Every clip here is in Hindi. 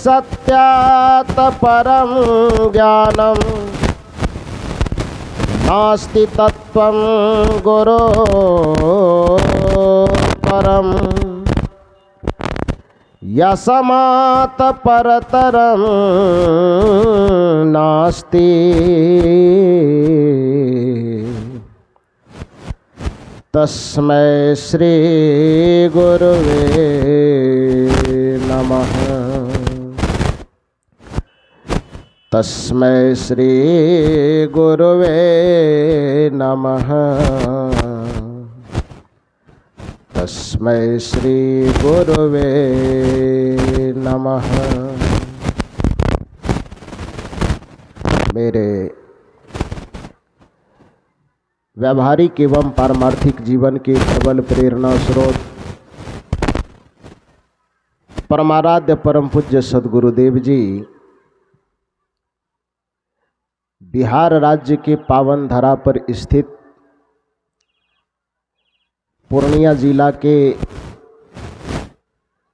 सत्यात् परं ज्ञानं नास्ति तत्त्वं गुरो परम् यस्मात् परतरं नास्ति तस्मै श्री गुरुवे नमः। तस्मै श्री गुरुवे नमः। तस्मै श्री गुरुवे नमः। मेरे व्यावहारिक एवं पारमार्थिक जीवन के प्रबल प्रेरणा स्रोत परमाराध्य परम पूज्य सद्गुरुदेव जी बिहार राज्य के पावन धरा पर स्थित पूर्णिया जिला के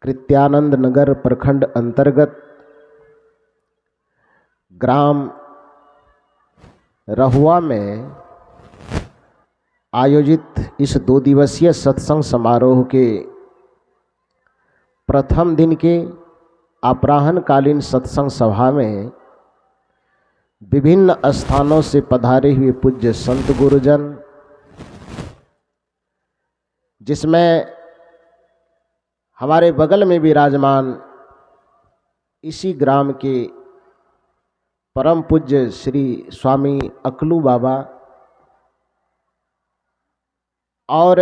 कृत्यानंद नगर प्रखंड अंतर्गत ग्राम रहुआ में आयोजित इस 2 दिवसीय सत्संग समारोह के प्रथम दिन के अपराह्नकालीन सत्संग सभा में विभिन्न स्थानों से पधारे हुए पूज्य संत गुरुजन, जिसमें हमारे बगल में विराजमान इसी ग्राम के परम पूज्य श्री स्वामी अकलू बाबा और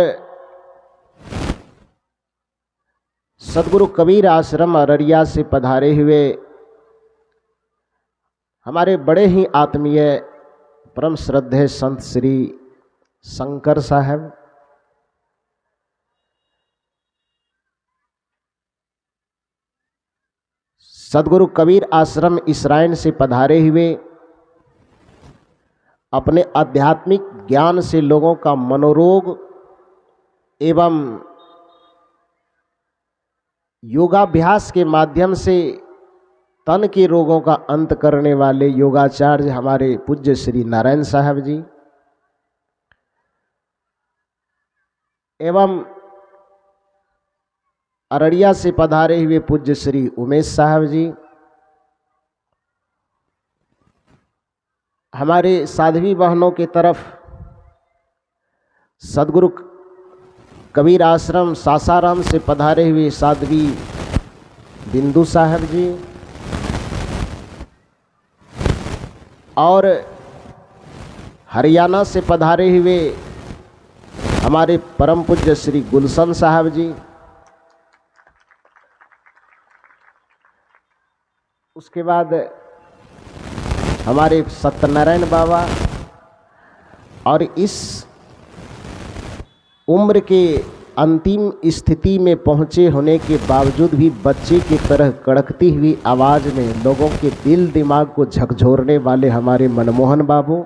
सद्गुरु कबीर आश्रम अररिया से पधारे हुए हमारे बड़े ही आत्मीय परम श्रद्धेय संत श्री शंकर साहब, सद्गुरु कबीर आश्रम इसराइन से पधारे हुए अपने आध्यात्मिक ज्ञान से लोगों का मनोरोग एवं योगाभ्यास के माध्यम से तन के रोगों का अंत करने वाले योगाचार्य हमारे पूज्य श्री नारायण साहब जी एवं अररिया से पधारे हुए पूज्य श्री उमेश साहब जी, हमारे साध्वी बहनों की तरफ सद्गुरु कबीर आश्रम सासाराम से पधारे हुए साध्वी बिंदु साहब जी और हरियाणा से पधारे हुए हमारे परम पूज्य श्री गुलशन साहब जी, उसके बाद हमारे सत्यनारायण बाबा और इस उम्र के अंतिम स्थिति में पहुंचे होने के बावजूद भी बच्चे की तरह कड़कती हुई आवाज़ में लोगों के दिल दिमाग को झकझोरने वाले हमारे मनमोहन बाबू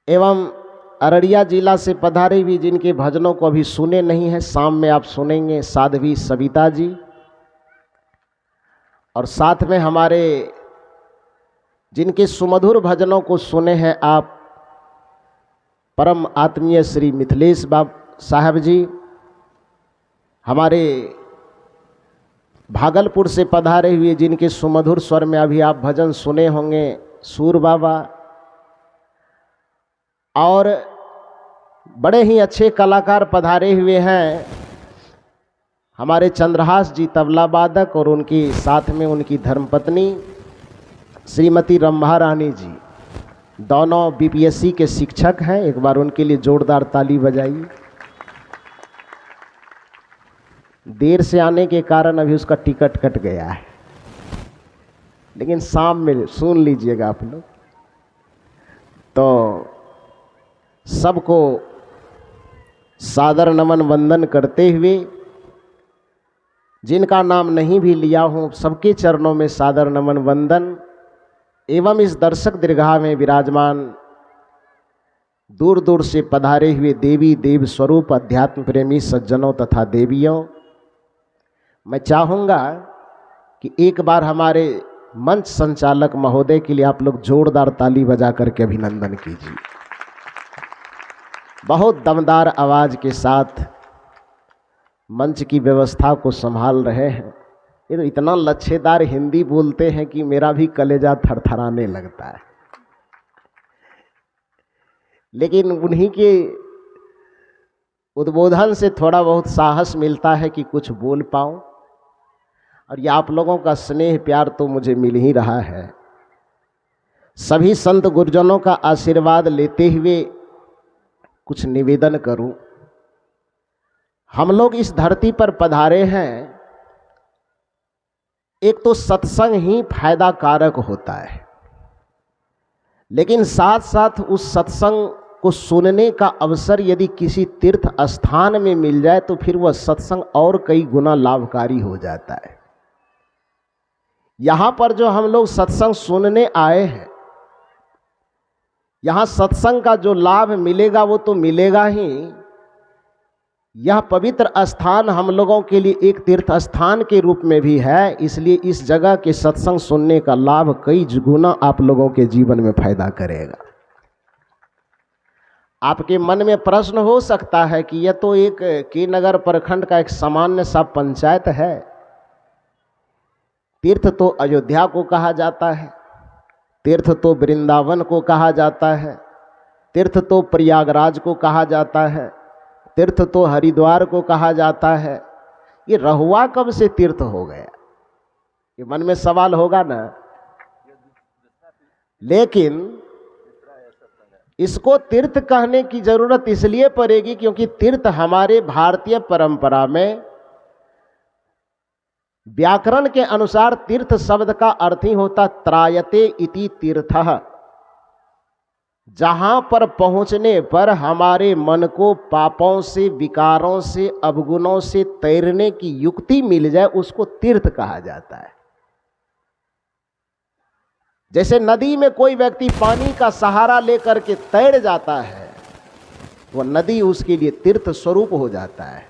एवं अररिया जिला से पधारे हुए जिनके भजनों को अभी सुने नहीं हैं, शाम में आप सुनेंगे, साध्वी सविता जी, और साथ में हमारे जिनके सुमधुर भजनों को सुने हैं आप परम आत्मीय श्री मिथिलेश साहब जी, हमारे भागलपुर से पधारे हुए जिनके सुमधुर स्वर में अभी आप भजन सुने होंगे सूर बाबा, और बड़े ही अच्छे कलाकार पधारे हुए हैं हमारे चंद्रहास जी तबला वादक और उनकी साथ में उनकी धर्मपत्नी श्रीमती रंभा रानी जी, दोनों बीपीएससी के शिक्षक हैं। एक बार उनके लिए जोरदार ताली बजाइए। देर से आने के कारण अभी उसका टिकट कट गया है, लेकिन शाम में सुन लीजिएगा आप लोग। तो सबको सादर नमन वंदन करते हुए, जिनका नाम नहीं भी लिया हूँ सबके चरणों में सादर नमन वंदन, एवं इस दर्शक दीर्घा में विराजमान दूर दूर से पधारे हुए देवी देव स्वरूप अध्यात्म प्रेमी सज्जनों तथा देवियों, मैं चाहूँगा कि एक बार हमारे मंच संचालक महोदय के लिए आप लोग जोरदार ताली बजा करके अभिनंदन कीजिए। बहुत दमदार आवाज़ के साथ मंच की व्यवस्था को संभाल रहे हैं। ये तो इतना लच्छेदार हिंदी बोलते हैं कि मेरा भी कलेजा थरथराने लगता है, लेकिन उन्हीं के उद्बोधन से थोड़ा बहुत साहस मिलता है कि कुछ बोल पाऊँ। और ये आप लोगों का स्नेह प्यार तो मुझे मिल ही रहा है। सभी संत गुरुजनों का आशीर्वाद लेते हुए कुछ निवेदन करूं। हम लोग इस धरती पर पधारे हैं, एक तो सत्संग ही फायदा कारक होता है, लेकिन साथ साथ उस सत्संग को सुनने का अवसर यदि किसी तीर्थ स्थान में मिल जाए तो फिर वह सत्संग और कई गुना लाभकारी हो जाता है। यहाँ पर जो हम लोग सत्संग सुनने आए हैं, यहाँ सत्संग का जो लाभ मिलेगा वो तो मिलेगा ही। यह पवित्र स्थान हम लोगों के लिए एक तीर्थ स्थान के रूप में भी है, इसलिए इस जगह के सत्संग सुनने का लाभ कई गुना आप लोगों के जीवन में फायदा करेगा। आपके मन में प्रश्न हो सकता है कि यह तो एक के नगर प्रखंड का एक सामान्य सा पंचायत है, तीर्थ तो अयोध्या को कहा जाता है, तीर्थ तो वृंदावन को कहा जाता है, तीर्थ तो प्रयागराज को कहा जाता है, तीर्थ तो हरिद्वार को कहा जाता है, ये रहुआ कब से तीर्थ हो गया? ये मन में सवाल होगा ना। लेकिन इसको तीर्थ कहने की जरूरत इसलिए पड़ेगी क्योंकि तीर्थ हमारे भारतीय परंपरा में व्याकरण के अनुसार तीर्थ शब्द का अर्थ ही होता त्रायते इति तीर्थः। जहां पर पहुंचने पर हमारे मन को पापों से, विकारों से, अवगुणों से तैरने की युक्ति मिल जाए उसको तीर्थ कहा जाता है। जैसे नदी में कोई व्यक्ति पानी का सहारा लेकर के तैर जाता है, वह नदी उसके लिए तीर्थ स्वरूप हो जाता है।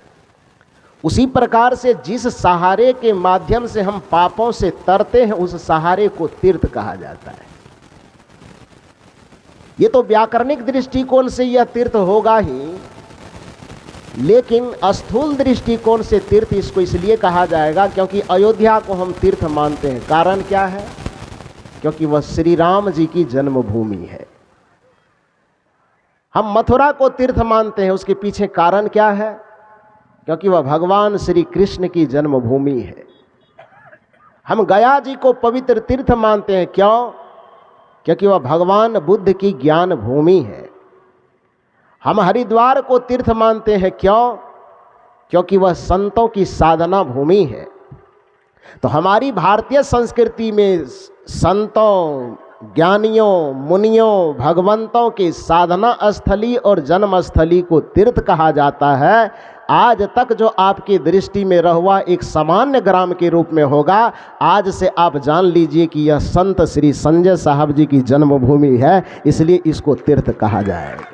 उसी प्रकार से जिस सहारे के माध्यम से हम पापों से तरते हैं उस सहारे को तीर्थ कहा जाता है। ये तो व्याकरणिक दृष्टिकोण से यह तीर्थ होगा ही, लेकिन स्थूल दृष्टिकोण से तीर्थ इसको इसलिए कहा जाएगा क्योंकि अयोध्या को हम तीर्थ मानते हैं। कारण क्या है? क्योंकि वह श्री राम जी की जन्मभूमि है। हम मथुरा को तीर्थ मानते हैं, उसके पीछे कारण क्या है? क्योंकि वह भगवान श्री कृष्ण की जन्मभूमि है। हम गया जी को पवित्र तीर्थ मानते हैं, क्यों? क्योंकि वह भगवान बुद्ध की ज्ञान भूमि है। हम हरिद्वार को तीर्थ मानते हैं, क्यों? क्योंकि वह संतों की साधना भूमि है। तो हमारी भारतीय संस्कृति में संतों, ज्ञानियों, मुनियों, भगवंतों के साधना स्थली और जन्म स्थली को तीर्थ कहा जाता है। आज तक जो आपकी दृष्टि में रहुआ एक सामान्य ग्राम के रूप में होगा, आज से आप जान लीजिए कि यह संत श्री संजय साहब जी की जन्मभूमि है, इसलिए इसको तीर्थ कहा जाएगा।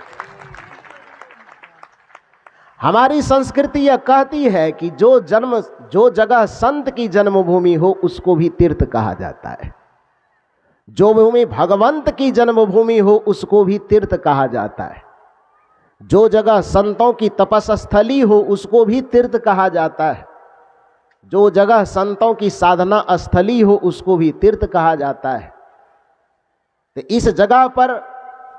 हमारी संस्कृति यह कहती है कि जो जगह संत की जन्मभूमि हो उसको भी तीर्थ कहा जाता है। जो भूमि भगवंत की जन्मभूमि हो उसको भी तीर्थ कहा जाता है। जो जगह संतों की तपस्स्थली हो उसको भी तीर्थ कहा जाता है। जो जगह संतों की साधना स्थली हो उसको भी तीर्थ कहा जाता है। तो इस जगह पर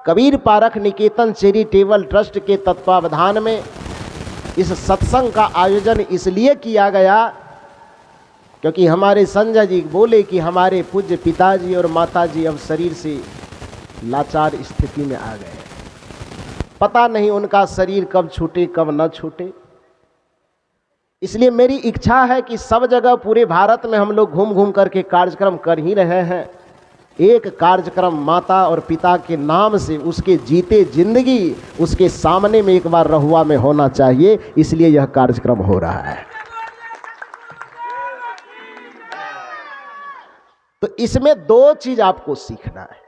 कबीर पारख निकेतन चैरिटेबल ट्रस्ट के तत्वावधान में इस सत्संग का आयोजन इसलिए किया गया क्योंकि हमारे संजय जी बोले कि हमारे पूज्य पिताजी और माताजी अब शरीर से लाचार स्थिति में आ गए। पता नहीं उनका शरीर कब छूटे कब न छूटे। इसलिए मेरी इच्छा है कि सब जगह पूरे भारत में हम लोग घूम घूम करके कार्यक्रम कर ही रहे हैं। एक कार्यक्रम माता और पिता के नाम से उसके जीते जिंदगी उसके सामने में एक बार रहुआ में होना चाहिए, इसलिए यह कार्यक्रम हो रहा है। तो इसमें दो चीज आपको सीखना है।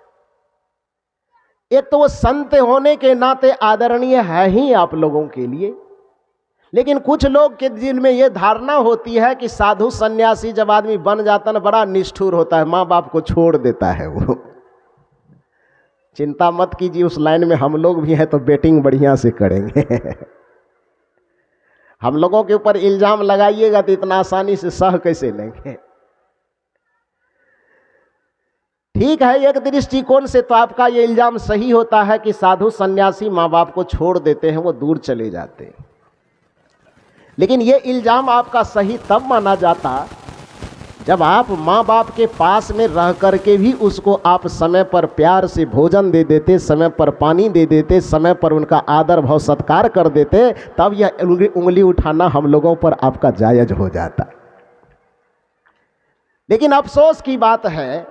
एक तो वो संत होने के नाते आदरणीय है ही आप लोगों के लिए, लेकिन कुछ लोग के दिल में ये धारणा होती है कि साधु सन्यासी जब आदमी बन जाता है बड़ा निष्ठुर होता है, माँ बाप को छोड़ देता है वो। चिंता मत कीजिए, उस लाइन में हम लोग भी हैं तो बेटिंग बढ़िया से करेंगे। हम लोगों के ऊपर इल्जाम लगाइएगा तो इतना आसानी से सह कैसे लेंगे। ठीक है, एक दृष्टिकोण से तो आपका ये इल्जाम सही होता है कि साधु सन्यासी माँ बाप को छोड़ देते हैं, वो दूर चले जाते हैं। लेकिन ये इल्जाम आपका सही तब माना जाता जब आप माँ बाप के पास में रह करके भी उसको आप समय पर प्यार से भोजन दे देते, समय पर पानी दे देते, समय पर उनका आदर भाव सत्कार कर देते, तब यह उंगली उठाना हम लोगों पर आपका जायज हो जाता। लेकिन अफसोस की बात है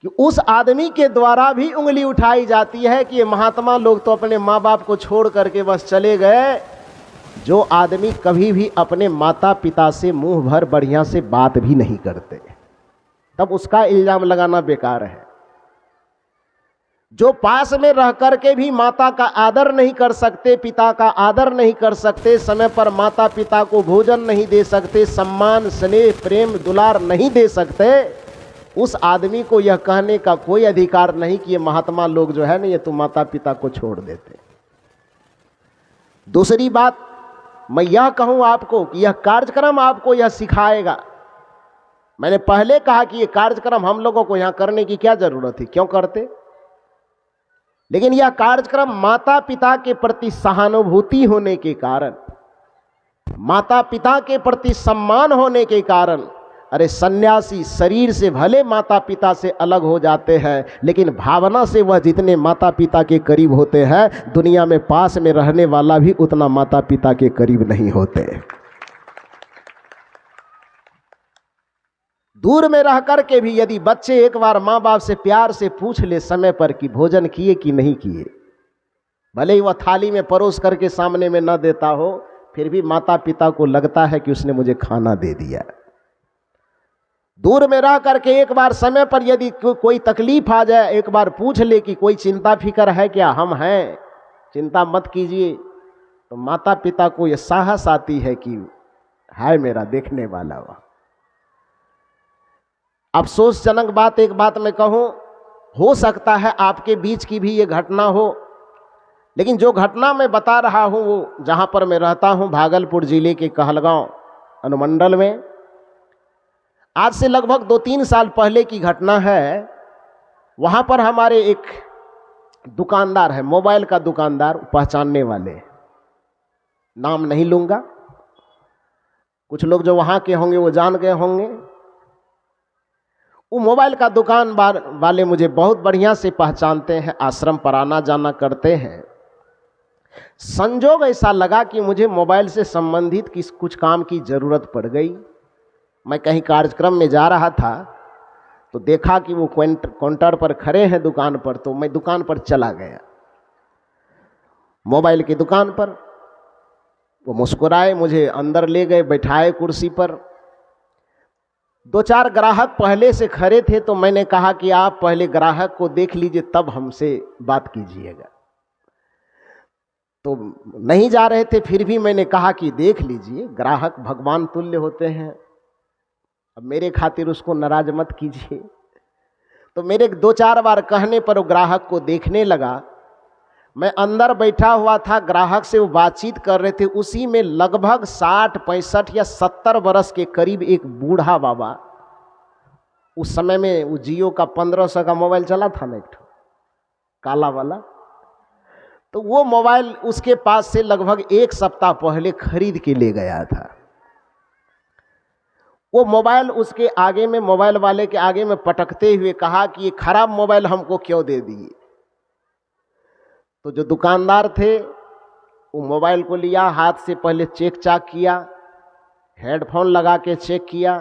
कि उस आदमी के द्वारा भी उंगली उठाई जाती है कि ये महात्मा लोग तो अपने माँ बाप को छोड़ करके बस चले गए, जो आदमी कभी भी अपने माता पिता से मुंह भर बढ़िया से बात भी नहीं करते, तब उसका इल्जाम लगाना बेकार है। जो पास में रह करके भी माता का आदर नहीं कर सकते, पिता का आदर नहीं कर सकते, समय पर माता पिता को भोजन नहीं दे सकते, सम्मान स्नेह प्रेम दुलार नहीं दे सकते, उस आदमी को यह कहने का कोई अधिकार नहीं कि ये महात्मा लोग जो है ना ये तो माता पिता को छोड़ देते। दूसरी बात मैं यह कहूं आपको कि यह कार्यक्रम आपको यह सिखाएगा। मैंने पहले कहा कि यह कार्यक्रम हम लोगों को यहां करने की क्या जरूरत थी, क्यों करते, लेकिन यह कार्यक्रम माता पिता के प्रति सहानुभूति होने के कारण, माता पिता के प्रति सम्मान होने के कारण, अरे सन्यासी शरीर से भले माता पिता से अलग हो जाते हैं लेकिन भावना से वह जितने माता पिता के करीब होते हैं, दुनिया में पास में रहने वाला भी उतना माता पिता के करीब नहीं होते। दूर में रह कर के भी यदि बच्चे एक बार माँ बाप से प्यार से पूछ ले समय पर कि भोजन किए कि नहीं किए, भले ही वह थाली में परोस करके सामने में न देता हो, फिर भी माता पिता को लगता है कि उसने मुझे खाना दे दिया। दूर में रह करके एक बार समय पर यदि कोई तकलीफ आ जाए, एक बार पूछ ले कि कोई चिंता फिकर है क्या, हम हैं, चिंता मत कीजिए, तो माता पिता को यह साहस आती है कि है मेरा देखने वाला वह। अफसोसजनक बात एक बात मैं कहूं, हो सकता है आपके बीच की भी ये घटना हो, लेकिन जो घटना मैं बता रहा हूं वो जहां पर मैं रहता हूं भागलपुर जिले के कहलगांव अनुमंडल में, आज से लगभग 2-3 साल पहले की घटना है। वहां पर हमारे एक दुकानदार है, मोबाइल का दुकानदार, पहचानने वाले, नाम नहीं लूंगा, कुछ लोग जो वहां के होंगे वो जान गए होंगे। वो मोबाइल का दुकान वाले मुझे बहुत बढ़िया से पहचानते हैं, आश्रम पर आना जाना करते हैं। संजोग ऐसा लगा कि मुझे मोबाइल से संबंधित कुछ काम की जरूरत पड़ गई। मैं कहीं कार्यक्रम में जा रहा था तो देखा कि वो काउंटर पर खड़े हैं दुकान पर, तो मैं दुकान पर चला गया, मोबाइल की दुकान पर। वो मुस्कुराए, मुझे अंदर ले गए, बैठाए कुर्सी पर। 2-4 ग्राहक पहले से खड़े थे, तो मैंने कहा कि आप पहले ग्राहक को देख लीजिए तब हमसे बात कीजिएगा। तो नहीं जा रहे थे, फिर भी मैंने कहा कि देख लीजिए, ग्राहक भगवान तुल्य होते हैं, अब मेरे खातिर उसको नाराज मत कीजिए। तो मेरे 2-4 बार कहने पर वो ग्राहक को देखने लगा। मैं अंदर बैठा हुआ था, ग्राहक से वो बातचीत कर रहे थे, उसी में लगभग 60, 65 या 70 वर्ष के करीब एक बूढ़ा बाबा, उस समय में वो जियो का 1500 का मोबाइल चला था ना, एक काला वाला, तो वो मोबाइल उसके पास से लगभग 1 सप्ताह पहले खरीद के ले गया था। वो मोबाइल उसके आगे में, मोबाइल वाले के आगे में पटकते हुए कहा कि ये खराब मोबाइल हमको क्यों दे दिए। तो जो दुकानदार थे वो मोबाइल को लिया, हाथ से पहले चेक चाक किया, हेडफोन लगा के चेक किया,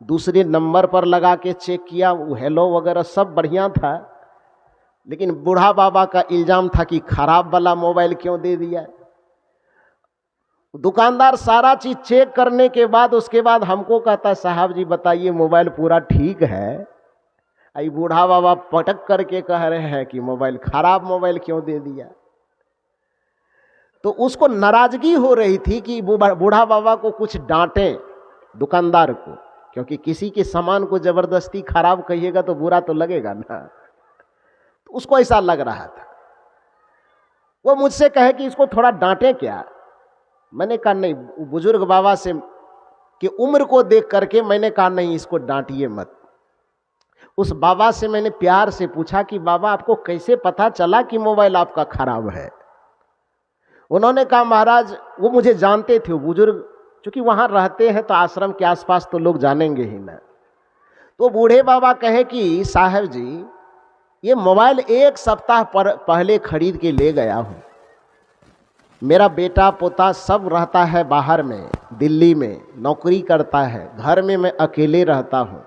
दूसरे नंबर पर लगा के चेक किया, वो हेलो वगैरह सब बढ़िया था, लेकिन बूढ़ा बाबा का इल्जाम था कि खराब वाला मोबाइल क्यों दे दिया। दुकानदार सारा चीज चेक करने के बाद उसके बाद हमको कहता है, साहब जी बताइए मोबाइल पूरा ठीक है, आई बूढ़ा बाबा पटक करके कह रहे हैं कि मोबाइल खराब मोबाइल क्यों दे दिया। तो उसको नाराजगी हो रही थी कि बूढ़ा बाबा को कुछ डांटें, दुकानदार को, क्योंकि किसी के सामान को जबरदस्ती खराब कहिएगा तो बुरा तो लगेगा ना। तो उसको ऐसा लग रहा था। वो मुझसे कहे कि इसको थोड़ा डांटे क्या। मैंने कहा नहीं, बुजुर्ग बाबा से कि उम्र को देख करके मैंने कहा नहीं, इसको डांटिए मत। उस बाबा से मैंने प्यार से पूछा कि बाबा आपको कैसे पता चला कि मोबाइल आपका खराब है। उन्होंने कहा महाराज, वो मुझे जानते थे, वो बुजुर्ग, क्योंकि वहां रहते हैं तो आश्रम के आसपास तो लोग जानेंगे ही ना। तो बूढ़े बाबा कहे कि साहब जी, ये मोबाइल 1 सप्ताह पहले खरीद के ले गया हूं। मेरा बेटा पोता सब रहता है बाहर में, दिल्ली में नौकरी करता है, घर में मैं अकेले रहता हूं।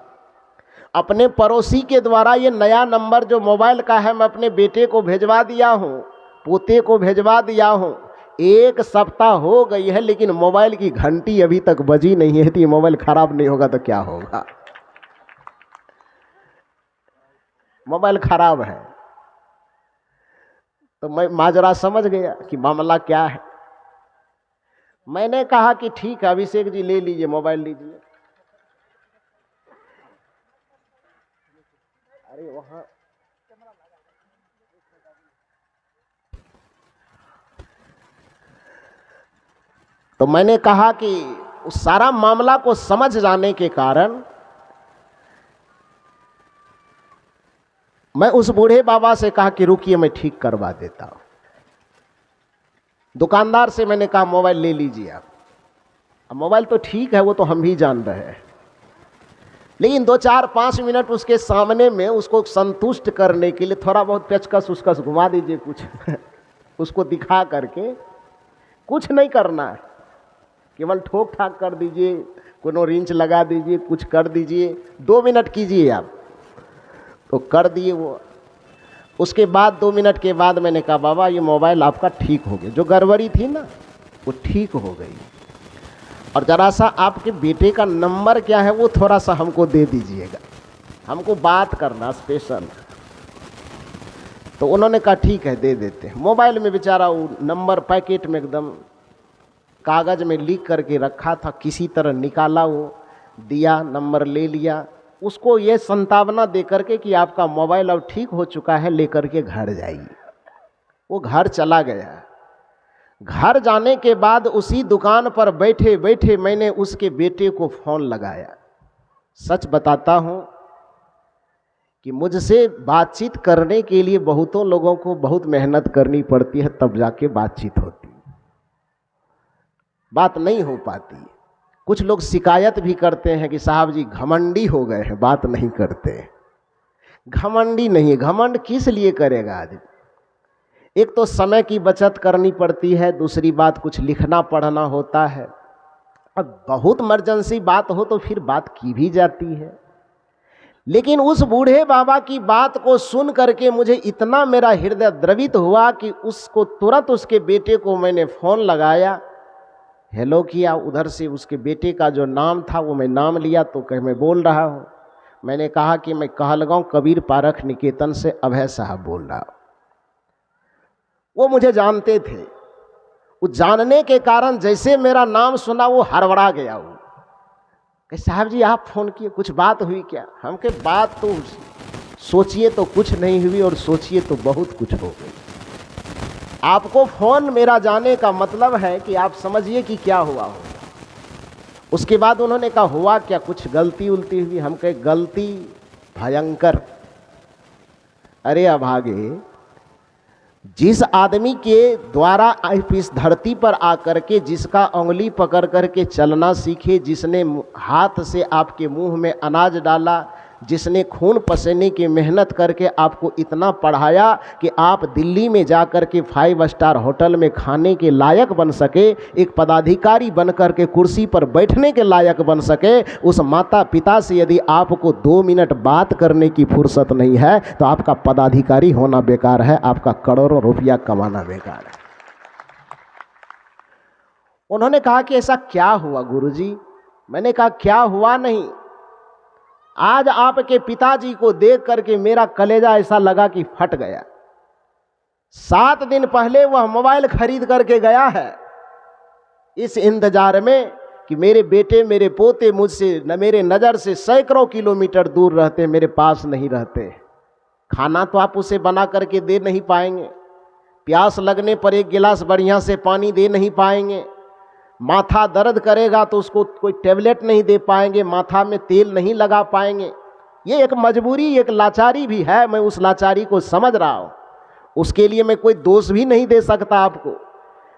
अपने पड़ोसी के द्वारा ये नया नंबर जो मोबाइल का है मैं अपने बेटे को भेजवा दिया हूं, पोते को भेजवा दिया हूं। 1 सप्ताह हो गई है लेकिन मोबाइल की घंटी अभी तक बजी नहीं है। तो ये मोबाइल खराब नहीं होगा तो क्या होगा? मोबाइल खराब है। तो मैं माजरा समझ गया कि मामला क्या है। मैंने कहा कि ठीक है अभिषेक जी, ले लीजिए, मोबाइल लीजिए। अरे वहां तो मैंने कहा कि उस सारा मामला को समझ जाने के कारण मैं उस बूढ़े बाबा से कहा कि रुकिए मैं ठीक करवा देता हूं। दुकानदार से मैंने कहा मोबाइल ले लीजिए आप। अब मोबाइल तो ठीक है, वो तो हम भी जान रहे हैं, लेकिन 2-4-5 मिनट उसके सामने में उसको संतुष्ट करने के लिए थोड़ा बहुत पेचकस उसकस घुमा दीजिए कुछ उसको दिखा करके। कुछ नहीं करना है, केवल ठोक ठाक कर दीजिए, कोनो रिंच लगा दीजिए, कुछ कर दीजिए, 2 मिनट कीजिए आप। तो कर दिए वो। उसके बाद 2 मिनट के बाद मैंने कहा बाबा ये मोबाइल आपका ठीक हो गया, जो गड़बड़ी थी ना वो ठीक हो गई, और ज़रा सा आपके बेटे का नंबर क्या है वो थोड़ा सा हमको दे दीजिएगा, हमको बात करना स्पेशल। तो उन्होंने कहा ठीक है दे देते हैं। मोबाइल में बेचारा वो नंबर पैकेट में एकदम कागज़ में लिख करके रखा था, किसी तरह निकाला, वो दिया, नंबर ले लिया। उसको ये संतावना दे करके कि आपका मोबाइल अब ठीक हो चुका है, लेकर के घर जाइए। वो घर चला गया। घर जाने के बाद उसी दुकान पर बैठे बैठे मैंने उसके बेटे को फ़ोन लगाया। सच बताता हूँ कि मुझसे बातचीत करने के लिए बहुतों लोगों को बहुत मेहनत करनी पड़ती है, तब जाके बातचीत होती, बात नहीं हो पाती। कुछ लोग शिकायत भी करते हैं कि साहब जी घमंडी हो गए हैं, बात नहीं करते। घमंडी नहीं, घमंड किस लिए करेगा आदमी? एक तो समय की बचत करनी पड़ती है, दूसरी बात कुछ लिखना पढ़ना होता है। अब बहुत इमरजेंसी बात हो तो फिर बात की भी जाती है। लेकिन उस बूढ़े बाबा की बात को सुन करके मुझे इतना मेरा हृदय द्रवित हुआ कि उसको तुरंत उसके बेटे को मैंने फ़ोन लगाया, हेलो किया। उधर से उसके बेटे का जो नाम था वो मैं नाम लिया, तो कह मैं बोल रहा हूँ। मैंने कहा कि मैं कहलगांव कबीर पारख निकेतन से अभय साहब बोल रहा हूँ। वो मुझे जानते थे। वो जानने के कारण जैसे मेरा नाम सुना वो हड़बड़ा गया। वो कहे साहब जी आप फ़ोन किए, कुछ बात हुई क्या? हम के बात तो सोचिए तो कुछ नहीं हुई और सोचिए तो बहुत कुछ हो गई। आपको फ़ोन मेरा जाने का मतलब है कि आप समझिए कि क्या हुआ हो। उसके बाद उन्होंने कहा हुआ क्या, कुछ गलती उलती हुई? हम कहे गलती भयंकर। अरे अभागे, जिस आदमी के द्वारा इस धरती पर आकर के जिसका उंगली पकड़ करके चलना सीखे, जिसने हाथ से आपके मुंह में अनाज डाला, जिसने खून पसीने की मेहनत करके आपको इतना पढ़ाया कि आप दिल्ली में जाकर के 5 स्टार होटल में खाने के लायक बन सके, एक पदाधिकारी बन करके कुर्सी पर बैठने के लायक बन सके, उस माता पिता से यदि आपको 2 मिनट बात करने की फुर्सत नहीं है तो आपका पदाधिकारी होना बेकार है, आपका करोड़ों रुपया कमाना बेकार है। उन्होंने कहा कि ऐसा क्या हुआ गुरुजी? मैंने कहा क्या हुआ नहीं, आज आपके पिताजी को देख करके मेरा कलेजा ऐसा लगा कि फट गया। 7 दिन पहले वह मोबाइल खरीद करके गया है, इस इंतजार में कि मेरे बेटे मेरे पोते मुझसे न मेरे नज़र से सैकड़ों किलोमीटर दूर रहते, मेरे पास नहीं रहते। खाना तो आप उसे बना करके दे नहीं पाएंगे, प्यास लगने पर एक गिलास बढ़िया से पानी दे नहीं पाएंगे, माथा दर्द करेगा तो उसको कोई टेबलेट नहीं दे पाएंगे, माथा में तेल नहीं लगा पाएंगे। ये एक मजबूरी, एक लाचारी भी है, मैं उस लाचारी को समझ रहा हूँ, उसके लिए मैं कोई दोष भी नहीं दे सकता आपको।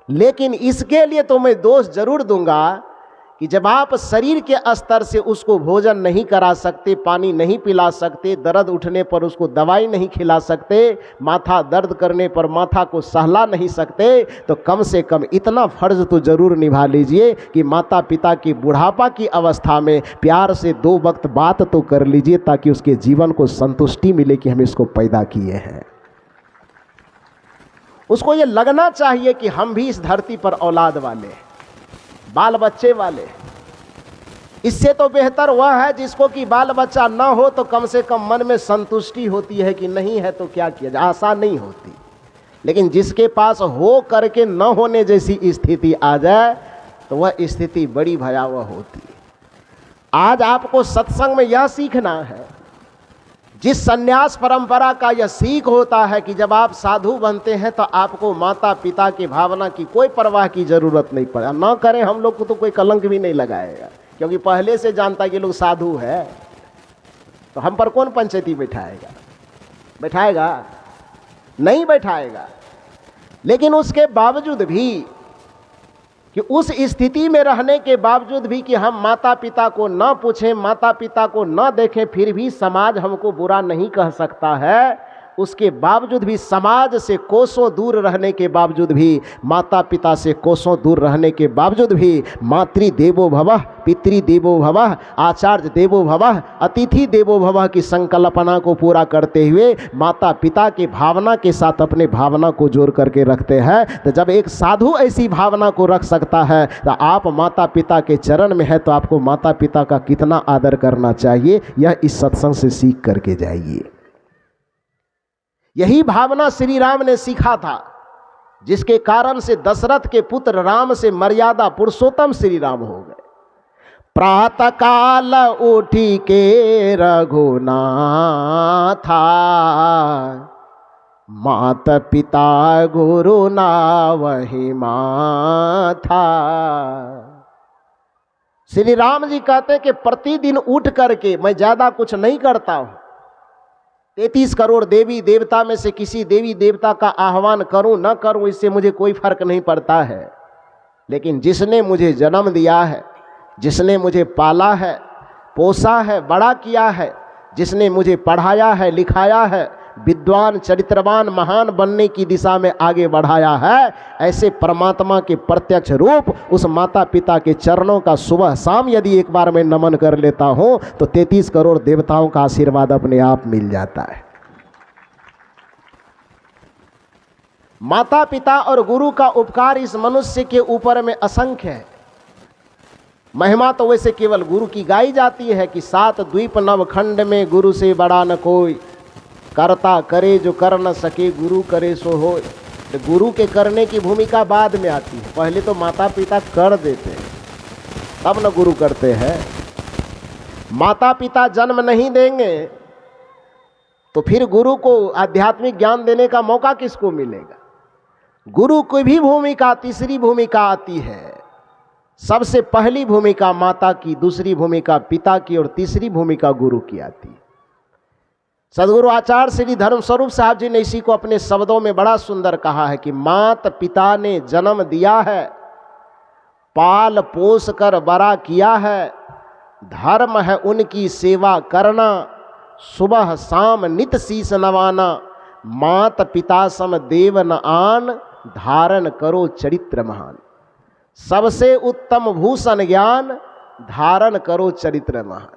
लेकिन इसके लिए तो मैं दोष जरूर दूंगा कि जब आप शरीर के स्तर से उसको भोजन नहीं करा सकते, पानी नहीं पिला सकते, दर्द उठने पर उसको दवाई नहीं खिला सकते, माथा दर्द करने पर माथा को सहला नहीं सकते, तो कम से कम इतना फर्ज तो जरूर निभा लीजिए कि माता पिता की बुढ़ापा की अवस्था में प्यार से 2 वक्त बात तो कर लीजिए, ताकि उसके जीवन को संतुष्टि मिले कि हम इसको पैदा किए हैं। उसको ये लगना चाहिए कि हम भी इस धरती पर औलाद वाले, बाल बच्चे वाले। इससे तो बेहतर वह है जिसको कि बाल बच्चा ना हो तो कम से कम मन में संतुष्टि होती है कि नहीं है तो क्या किया जाए, आशा नहीं होती। लेकिन जिसके पास हो करके न होने जैसी स्थिति आ जाए तो वह स्थिति बड़ी भयावह होती है। आज आपको सत्संग में यह सीखना है, जिस संन्यास परंपरा का यह सीख होता है कि जब आप साधु बनते हैं तो आपको माता पिता की भावना की कोई परवाह की जरूरत नहीं पड़े। ना करें, हम लोग को तो कोई कलंक भी नहीं लगाएगा, क्योंकि पहले से जानता है कि लोग साधु है, तो हम पर कौन पंचायती बैठाएगा? बैठाएगा? नहीं बैठाएगा। लेकिन उसके बावजूद भी कि उस स्थिति में रहने के बावजूद भी कि हम माता पिता को न पूछें, माता पिता को न देखें, फिर भी समाज हमको बुरा नहीं कह सकता है। उसके बावजूद भी, समाज से कोसों दूर रहने के बावजूद भी, माता पिता से कोसों दूर रहने के बावजूद भी, मातृ देवो भवः, पितृ देवो भवः, आचार्य देवो भवः, अतिथि देवो भवः की संकल्पना को पूरा करते हुए माता पिता की भावना के साथ अपने भावना को जोड़ करके रखते हैं। तो जब एक साधु ऐसी भावना को रख सकता है तो आप माता पिता के चरण में है तो आपको माता पिता का कितना आदर करना चाहिए, यह इस सत्संग से सीख करके जाइए। यही भावना श्री राम ने सीखा था, जिसके कारण से दशरथ के पुत्र राम से मर्यादा पुरुषोत्तम श्री राम हो गए। प्रातः काल उठी के रघुनाथा, माता पिता गुरु नावहि माथा। श्री राम जी कहते कि प्रतिदिन उठ करके, मैं ज्यादा कुछ नहीं करता हूं, 33 करोड़ देवी देवता में से किसी देवी देवता का आह्वान करूं न करूं इससे मुझे कोई फर्क नहीं पड़ता है, लेकिन जिसने मुझे जन्म दिया है, जिसने मुझे पाला है, पोसा है, बड़ा किया है, जिसने मुझे पढ़ाया है, लिखाया है, विद्वान चरित्रवान महान बनने की दिशा में आगे बढ़ाया है, ऐसे परमात्मा के प्रत्यक्ष रूप उस माता पिता के चरणों का सुबह शाम यदि एक बार मैं नमन कर लेता हूं तो 33 करोड़ देवताओं का आशीर्वाद अपने आप मिल जाता है। माता पिता और गुरु का उपकार इस मनुष्य के ऊपर में असंख्य है। महिमा तो वैसे केवल गुरु की गाई जाती है कि 7 द्वीप नव खंड में गुरु से बड़ा न कोई, करता करे जो कर न सके गुरु करे सो हो। तो गुरु के करने की भूमिका बाद में आती है, पहले तो माता पिता कर देते हैं तब न गुरु करते हैं। माता पिता जन्म नहीं देंगे तो फिर गुरु को आध्यात्मिक ज्ञान देने का मौका किसको मिलेगा? गुरु की भी भूमिका, तीसरी भूमिका आती है। सबसे पहली भूमिका माता की, दूसरी भूमिका पिता की और तीसरी भूमिका गुरु की आती है। सदगुरु आचार्य श्री धर्मस्वरूप साहब जी ने इसी को अपने शब्दों में बड़ा सुंदर कहा है कि मात पिता ने जन्म दिया है, पाल पोस कर बड़ा किया है, धर्म है उनकी सेवा करना, सुबह शाम नित शीस नवाना, मात पिता सम देव न आन, धारण करो चरित्र महान। सबसे उत्तम भूषण ज्ञान, धारण करो चरित्र महान।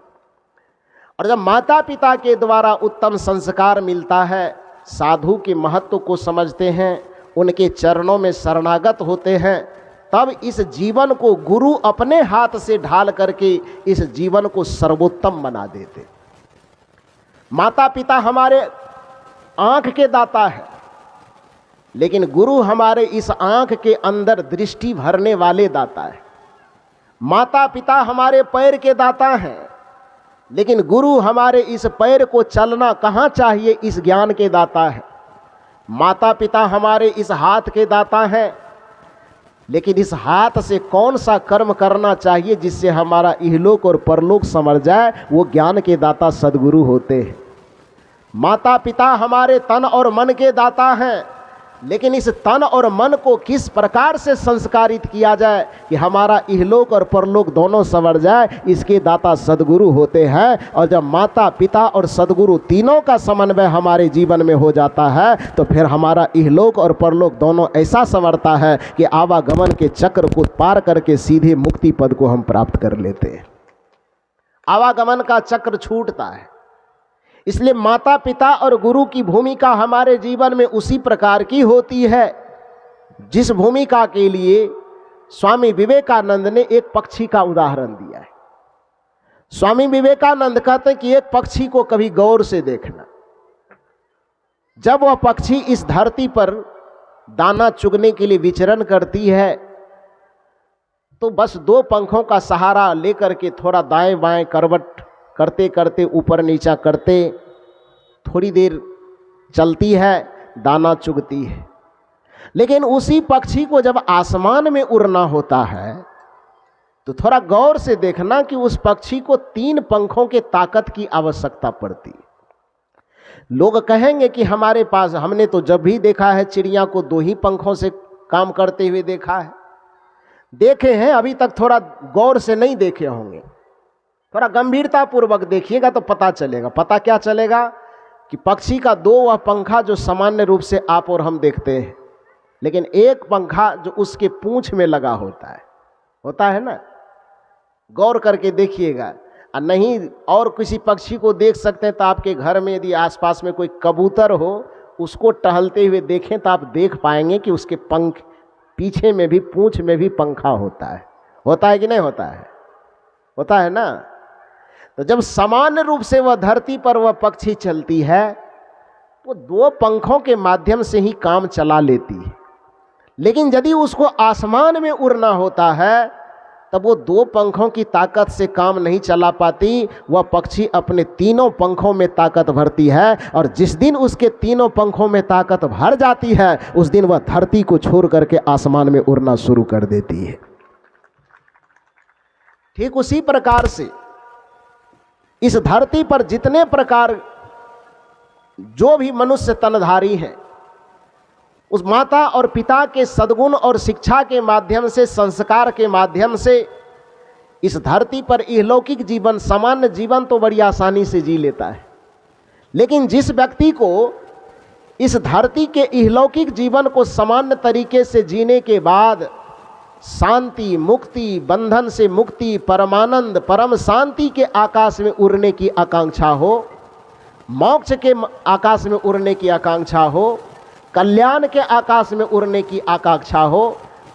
और जब माता पिता के द्वारा उत्तम संस्कार मिलता है, साधु के महत्व को समझते हैं, उनके चरणों में शरणागत होते हैं, तब इस जीवन को गुरु अपने हाथ से ढाल करके इस जीवन को सर्वोत्तम बना देते। माता पिता हमारे आंख के दाता है, लेकिन गुरु हमारे इस आंख के अंदर दृष्टि भरने वाले दाता है। माता पिता हमारे पैर के दाता हैं, लेकिन गुरु हमारे इस पैर को चलना कहाँ चाहिए इस ज्ञान के दाता है। माता पिता हमारे इस हाथ के दाता हैं, लेकिन इस हाथ से कौन सा कर्म करना चाहिए जिससे हमारा इहलोक और परलोक संवर जाए, वो ज्ञान के दाता सद्गुरु होते हैं। माता पिता हमारे तन और मन के दाता हैं, लेकिन इस तन और मन को किस प्रकार से संस्कारित किया जाए कि हमारा इहलोक और परलोक दोनों संवर जाए, इसके दाता सद्गुरु होते हैं। और जब माता पिता और सद्गुरु तीनों का समन्वय हमारे जीवन में हो जाता है तो फिर हमारा इहलोक और परलोक दोनों ऐसा संवरता है कि आवागमन के चक्र को पार करके सीधे मुक्ति पद को हम प्राप्त कर लेते हैं। आवागमन का चक्र छूटता है। इसलिए माता पिता और गुरु की भूमिका हमारे जीवन में उसी प्रकार की होती है जिस भूमिका के लिए स्वामी विवेकानंद ने एक पक्षी का उदाहरण दिया है। स्वामी विवेकानंद कहते हैं कि एक पक्षी को कभी गौर से देखना। जब वह पक्षी इस धरती पर दाना चुगने के लिए विचरण करती है तो बस दो पंखों का सहारा लेकर के थोड़ा दाएं बाएं करवट करते करते ऊपर नीचा करते थोड़ी देर चलती है, दाना चुगती है। लेकिन उसी पक्षी को जब आसमान में उड़ना होता है तो थोड़ा गौर से देखना कि उस पक्षी को 3 पंखों के ताकत की आवश्यकता पड़ती है। लोग कहेंगे कि हमारे पास, हमने तो जब भी देखा है चिड़िया को 2 ही पंखों से काम करते हुए देखा है। देखे हैं, अभी तक थोड़ा गौर से नहीं देखे होंगे। थोड़ा गंभीरता पूर्वक देखिएगा तो पता चलेगा। पता क्या चलेगा कि पक्षी का 2 वह पंखा जो सामान्य रूप से आप और हम देखते हैं, लेकिन एक पंखा जो उसके पूंछ में लगा होता है ना, गौर करके देखिएगा। और नहीं और किसी पक्षी को देख सकते हैं तो आपके घर में यदि आसपास में कोई कबूतर हो, उसको टहलते हुए देखें तो आप देख पाएंगे कि उसके पंख पीछे में भी, पूंछ में भी पंखा होता है कि नहीं होता है? होता है ना। तो जब सामान्य रूप से वह धरती पर वह पक्षी चलती है तो 2 पंखों के माध्यम से ही काम चला लेती है। लेकिन यदि उसको आसमान में उड़ना होता है तब वो 2 पंखों की ताकत से काम नहीं चला पाती। वह पक्षी अपने 3 पंखों में ताकत भरती है, और जिस दिन उसके 3 पंखों में ताकत भर जाती है उस दिन वह धरती को छोड़ करके आसमान में उड़ना शुरू कर देती है। ठीक उसी प्रकार से इस धरती पर जितने प्रकार जो भी मनुष्य तनधारी हैं, उस माता और पिता के सद्गुण और शिक्षा के माध्यम से, संस्कार के माध्यम से इस धरती पर इहलौकिक जीवन, सामान्य जीवन तो बड़ी आसानी से जी लेता है। लेकिन जिस व्यक्ति को इस धरती के इहलौकिक जीवन को सामान्य तरीके से जीने के बाद शांति, मुक्ति, बंधन से मुक्ति, परमानंद, परम शांति के आकाश में उड़ने की आकांक्षा हो, मोक्ष के आकाश में उड़ने की आकांक्षा हो, कल्याण के आकाश में उड़ने की आकांक्षा हो,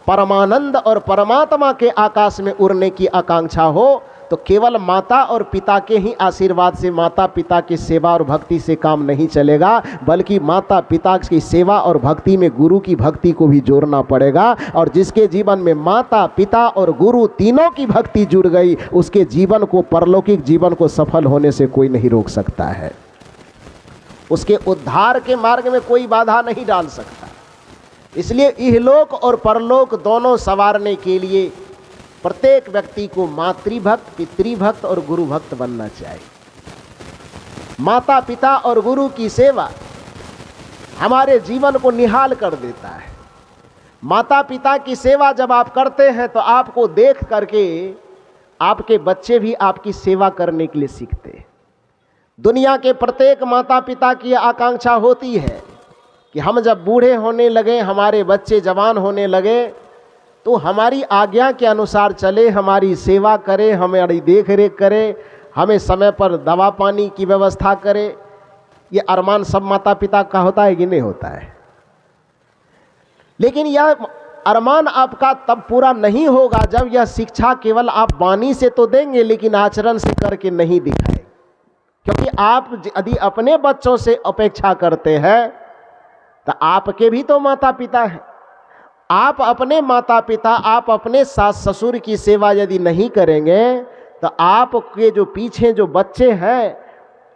परमानंद और परमात्मा के आकाश में उड़ने की आकांक्षा हो, तो केवल माता और पिता के ही आशीर्वाद से, माता पिता की सेवा और भक्ति से काम नहीं चलेगा, बल्कि माता पिता की सेवा और भक्ति में गुरु की भक्ति को भी जोड़ना पड़ेगा। और जिसके जीवन में माता पिता और गुरु तीनों की भक्ति जुड़ गई, उसके जीवन को, परलौकिक जीवन को सफल होने से कोई नहीं रोक सकता है। उसके उद्धार के मार्ग में कोई बाधा नहीं डाल सकता। इसलिए इहलोक और परलोक दोनों संवारने के लिए प्रत्येक व्यक्ति को मातृभक्त, पितृभक्त और गुरु भक्त बनना चाहिए। माता पिता और गुरु की सेवा हमारे जीवन को निहाल कर देता है। माता पिता की सेवा जब आप करते हैं तो आपको देख करके आपके बच्चे भी आपकी सेवा करने के लिए सीखते हैं। दुनिया के प्रत्येक माता पिता की आकांक्षा होती है कि हम जब बूढ़े होने लगे, हमारे बच्चे जवान होने लगे, तो हमारी आज्ञा के अनुसार चले, हमारी सेवा करे, हमारी देख रेख करे, हमें समय पर दवा पानी की व्यवस्था करे। ये अरमान सब माता पिता का होता है कि नहीं होता है? लेकिन यह अरमान आपका तब पूरा नहीं होगा जब यह शिक्षा केवल आप वाणी से तो देंगे लेकिन आचरण से करके नहीं दिखाए। क्योंकि आप यदि अपने बच्चों से अपेक्षा करते हैं तो आपके भी तो माता पिता हैं। आप अपने माता पिता, आप अपने सास ससुर की सेवा यदि नहीं करेंगे तो आपके जो पीछे जो बच्चे हैं,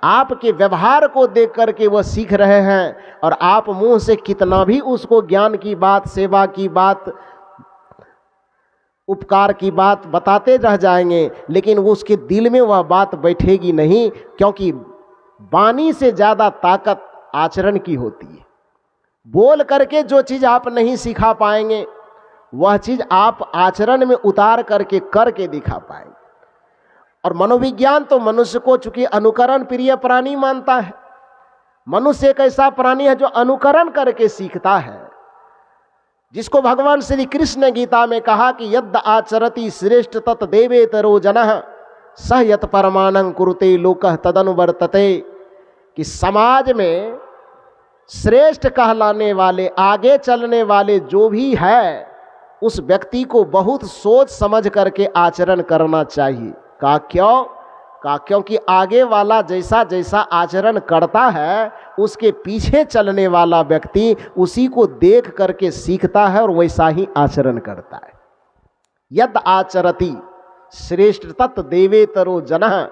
आपके व्यवहार को देख करके वह सीख रहे हैं, और आप मुंह से कितना भी उसको ज्ञान की बात, सेवा की बात, उपकार की बात बताते रह जाएंगे, लेकिन उसके दिल में वह बात बैठेगी नहीं, क्योंकि वाणी से ज़्यादा ताकत आचरण की होती है। बोल करके जो चीज़ आप नहीं सिखा पाएंगे वह चीज़ आप आचरण में उतार करके करके दिखा पाएंगे। और मनोविज्ञान तो मनुष्य को चूंकि अनुकरण प्रिय प्राणी मानता है। मनुष्य एक ऐसा प्राणी है जो अनुकरण करके सीखता है, जिसको भगवान श्री कृष्ण ने गीता में कहा कि यद् आचरति श्रेष्ठ तत् देवेतरो जनः सह यत् परमाणं कुरुते लोकः तदनुवर्तते, कि समाज में श्रेष्ठ कहलाने वाले, आगे चलने वाले जो भी है, उस व्यक्ति को बहुत सोच समझ करके आचरण करना चाहिए। कहा क्यों? कहा क्योंकि आगे वाला जैसा जैसा आचरण करता है, उसके पीछे चलने वाला व्यक्ति उसी को देख करके सीखता है और वैसा ही आचरण करता है। यद आचरति श्रेष्ठ तत् देवेतरो जनः,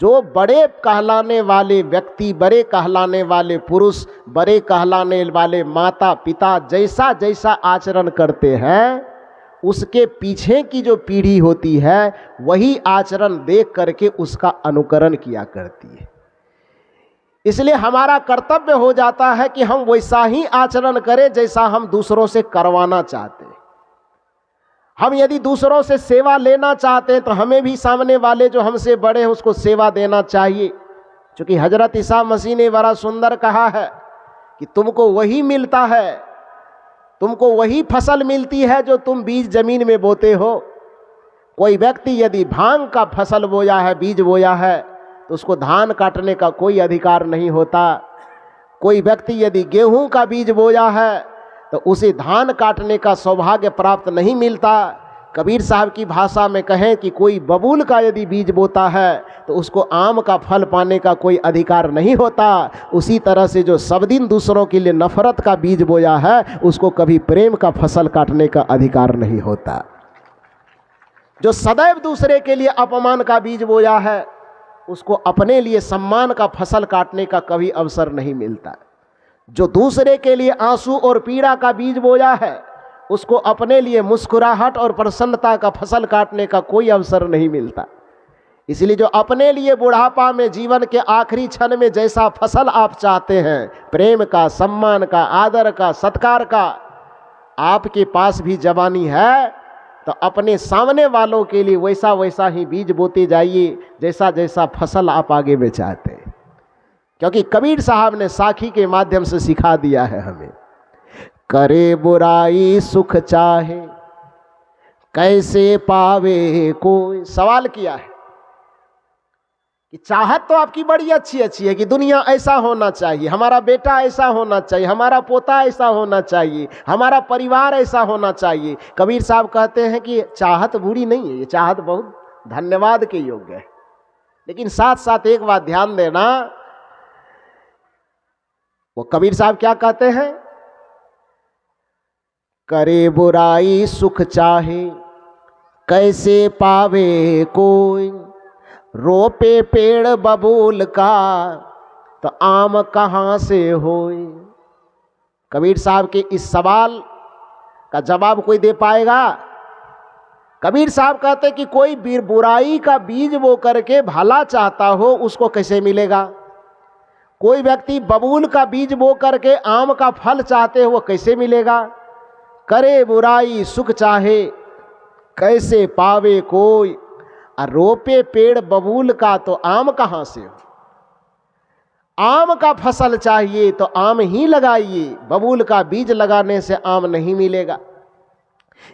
जो बड़े कहलाने वाले व्यक्ति, बड़े कहलाने वाले पुरुष, बड़े कहलाने वाले माता पिता जैसा जैसा आचरण करते हैं, उसके पीछे की जो पीढ़ी होती है वही आचरण देख करके उसका अनुकरण किया करती है। इसलिए हमारा कर्तव्य हो जाता है कि हम वैसा ही आचरण करें जैसा हम दूसरों से करवाना चाहते हैं। हम यदि दूसरों से सेवा लेना चाहते हैं तो हमें भी सामने वाले जो हमसे बड़े हैं उसको सेवा देना चाहिए। क्योंकि हजरत ईसा मसीह ने बड़ा सुंदर कहा है कि तुमको वही मिलता है, तुमको वही फसल मिलती है जो तुम बीज जमीन में बोते हो। कोई व्यक्ति यदि भांग का फसल बोया है, बीज बोया है, तो उसको धान काटने का कोई अधिकार नहीं होता। कोई व्यक्ति यदि गेहूं का बीज बोया है तो उसे धान काटने का सौभाग्य प्राप्त नहीं मिलता। कबीर साहब की भाषा में कहें कि कोई बबूल का यदि बीज बोता है तो उसको आम का फल पाने का कोई अधिकार नहीं होता। उसी तरह से जो सब दिन दूसरों के लिए नफरत का बीज बोया है, उसको कभी प्रेम का फसल काटने का अधिकार नहीं होता। जो सदैव दूसरे के लिए अपमान का बीज बोया है, उसको अपने लिए सम्मान का फसल काटने का कभी अवसर नहीं मिलता। जो दूसरे के लिए आंसू और पीड़ा का बीज बोया है, उसको अपने लिए मुस्कुराहट और प्रसन्नता का फसल काटने का कोई अवसर नहीं मिलता। इसलिए जो अपने लिए बुढ़ापा में, जीवन के आखिरी क्षण में जैसा फसल आप चाहते हैं, प्रेम का, सम्मान का, आदर का, सत्कार का, आपके पास भी जवानी है तो अपने सामने वालों के लिए वैसा वैसा ही बीज बोते जाइए जैसा जैसा फसल आप आगे में चाहते हैं। क्योंकि कबीर साहब ने साखी के माध्यम से सिखा दिया है हमें, करे बुराई सुख चाहे कैसे पावे कोई। सवाल किया है कि चाहत तो आपकी बड़ी अच्छी अच्छी है कि दुनिया ऐसा होना चाहिए, हमारा बेटा ऐसा होना चाहिए, हमारा पोता ऐसा होना चाहिए, हमारा परिवार ऐसा होना चाहिए। कबीर साहब कहते हैं कि चाहत बुरी नहीं है, ये चाहत बहुत धन्यवाद के योग्य है। लेकिन साथ साथ एक बात ध्यान देना, वो कबीर साहब क्या कहते हैं, करे बुराई सुख चाहे कैसे पावे कोई, रोपे पेड़ बबूल का तो आम कहाँ से होए। कबीर साहब के इस सवाल का जवाब कोई दे पाएगा? कबीर साहब कहते कि कोई बुराई का बीज बो करके भला चाहता हो, उसको कैसे मिलेगा? कोई व्यक्ति बबूल का बीज बो करके आम का फल चाहते हो, वो कैसे मिलेगा? करे बुराई सुख चाहे कैसे पावे कोई, और रोपे पेड़ बबूल का तो आम कहाँ से हो। आम का फसल चाहिए तो आम ही लगाइए, बबूल का बीज लगाने से आम नहीं मिलेगा।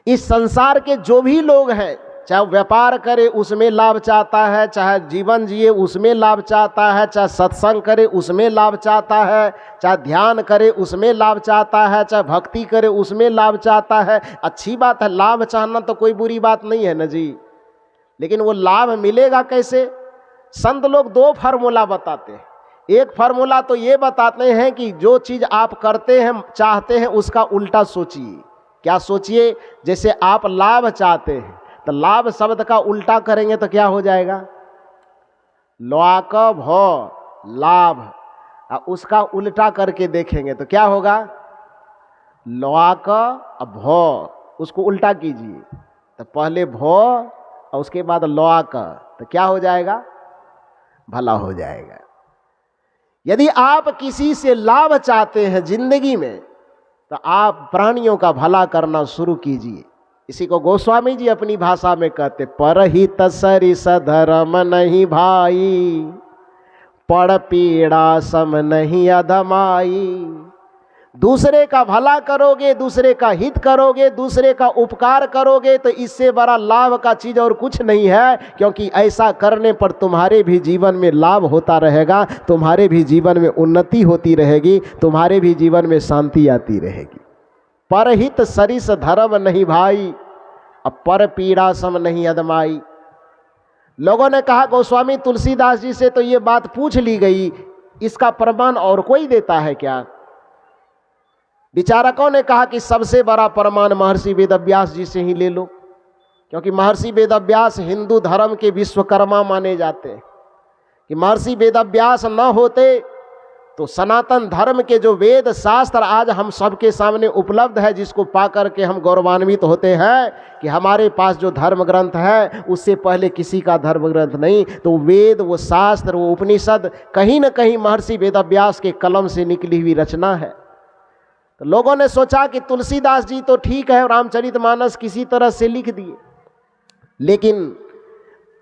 इस संसार के जो भी लोग हैं, चाहे व्यापार करे उसमें लाभ चाहता है, चाहे जीवन जिए उसमें लाभ चाहता है, चाहे सत्संग करे उसमें लाभ चाहता है, चाहे ध्यान करे उसमें लाभ चाहता है, चाहे भक्ति करे उसमें लाभ चाहता है। अच्छी बात है, लाभ चाहना तो कोई बुरी बात नहीं है ना जी। लेकिन वो लाभ मिलेगा कैसे? संत लोग दो फार्मूला बताते हैं। एक फार्मूला तो ये बताते हैं कि जो चीज आप करते हैं चाहते हैं उसका उल्टा सोचिए। क्या सोचिए? जैसे आप लाभ चाहते हैं तो लाभ शब्द का उल्टा करेंगे तो क्या हो जाएगा? लौक भ लाभ। उसका उल्टा करके देखेंगे तो क्या होगा? लौक भ। उसको उल्टा कीजिए तो पहले भ और उसके बाद लौक, तो क्या हो जाएगा? भला हो जाएगा। यदि आप किसी से लाभ चाहते हैं जिंदगी में तो आप प्राणियों का भला करना शुरू कीजिए। इसी को गोस्वामी जी अपनी भाषा में कहते, परहित सरिस धर्म नहीं भाई, पड़ पीड़ा सम नहीं अधमाई। दूसरे का भला करोगे, दूसरे का हित करोगे, दूसरे का उपकार करोगे तो इससे बड़ा लाभ का चीज और कुछ नहीं है, क्योंकि ऐसा करने पर तुम्हारे भी जीवन में लाभ होता रहेगा, तुम्हारे भी जीवन में उन्नति होती रहेगी, तुम्हारे भी जीवन में शांति आती रहेगी। परहित सरिस धर्म नहीं भाई, अब पर पीड़ा सम नहीं अदमाई। लोगों ने कहा गोस्वामी तुलसीदास जी से तो ये बात पूछ ली गई, इसका प्रमाण और कोई देता है क्या? विचारकों ने कहा कि सबसे बड़ा प्रमाण महर्षि वेदव्यास जी से ही ले लो, क्योंकि महर्षि वेदव्यास हिंदू धर्म के विश्वकर्मा माने जाते हैं। कि महर्षि वेदव्यास न होते तो सनातन धर्म के जो वेद शास्त्र आज हम सबके सामने उपलब्ध है, जिसको पाकर के हम गौरवान्वित होते हैं कि हमारे पास जो धर्म ग्रंथ है उससे पहले किसी का धर्म ग्रंथ नहीं, तो वेद, वो शास्त्र, वो उपनिषद कहीं न कहीं महर्षि वेदव्यास के कलम से निकली हुई रचना है। तो लोगों ने सोचा कि तुलसीदास जी तो ठीक है, रामचरितमानस किसी तरह से लिख दिए, लेकिन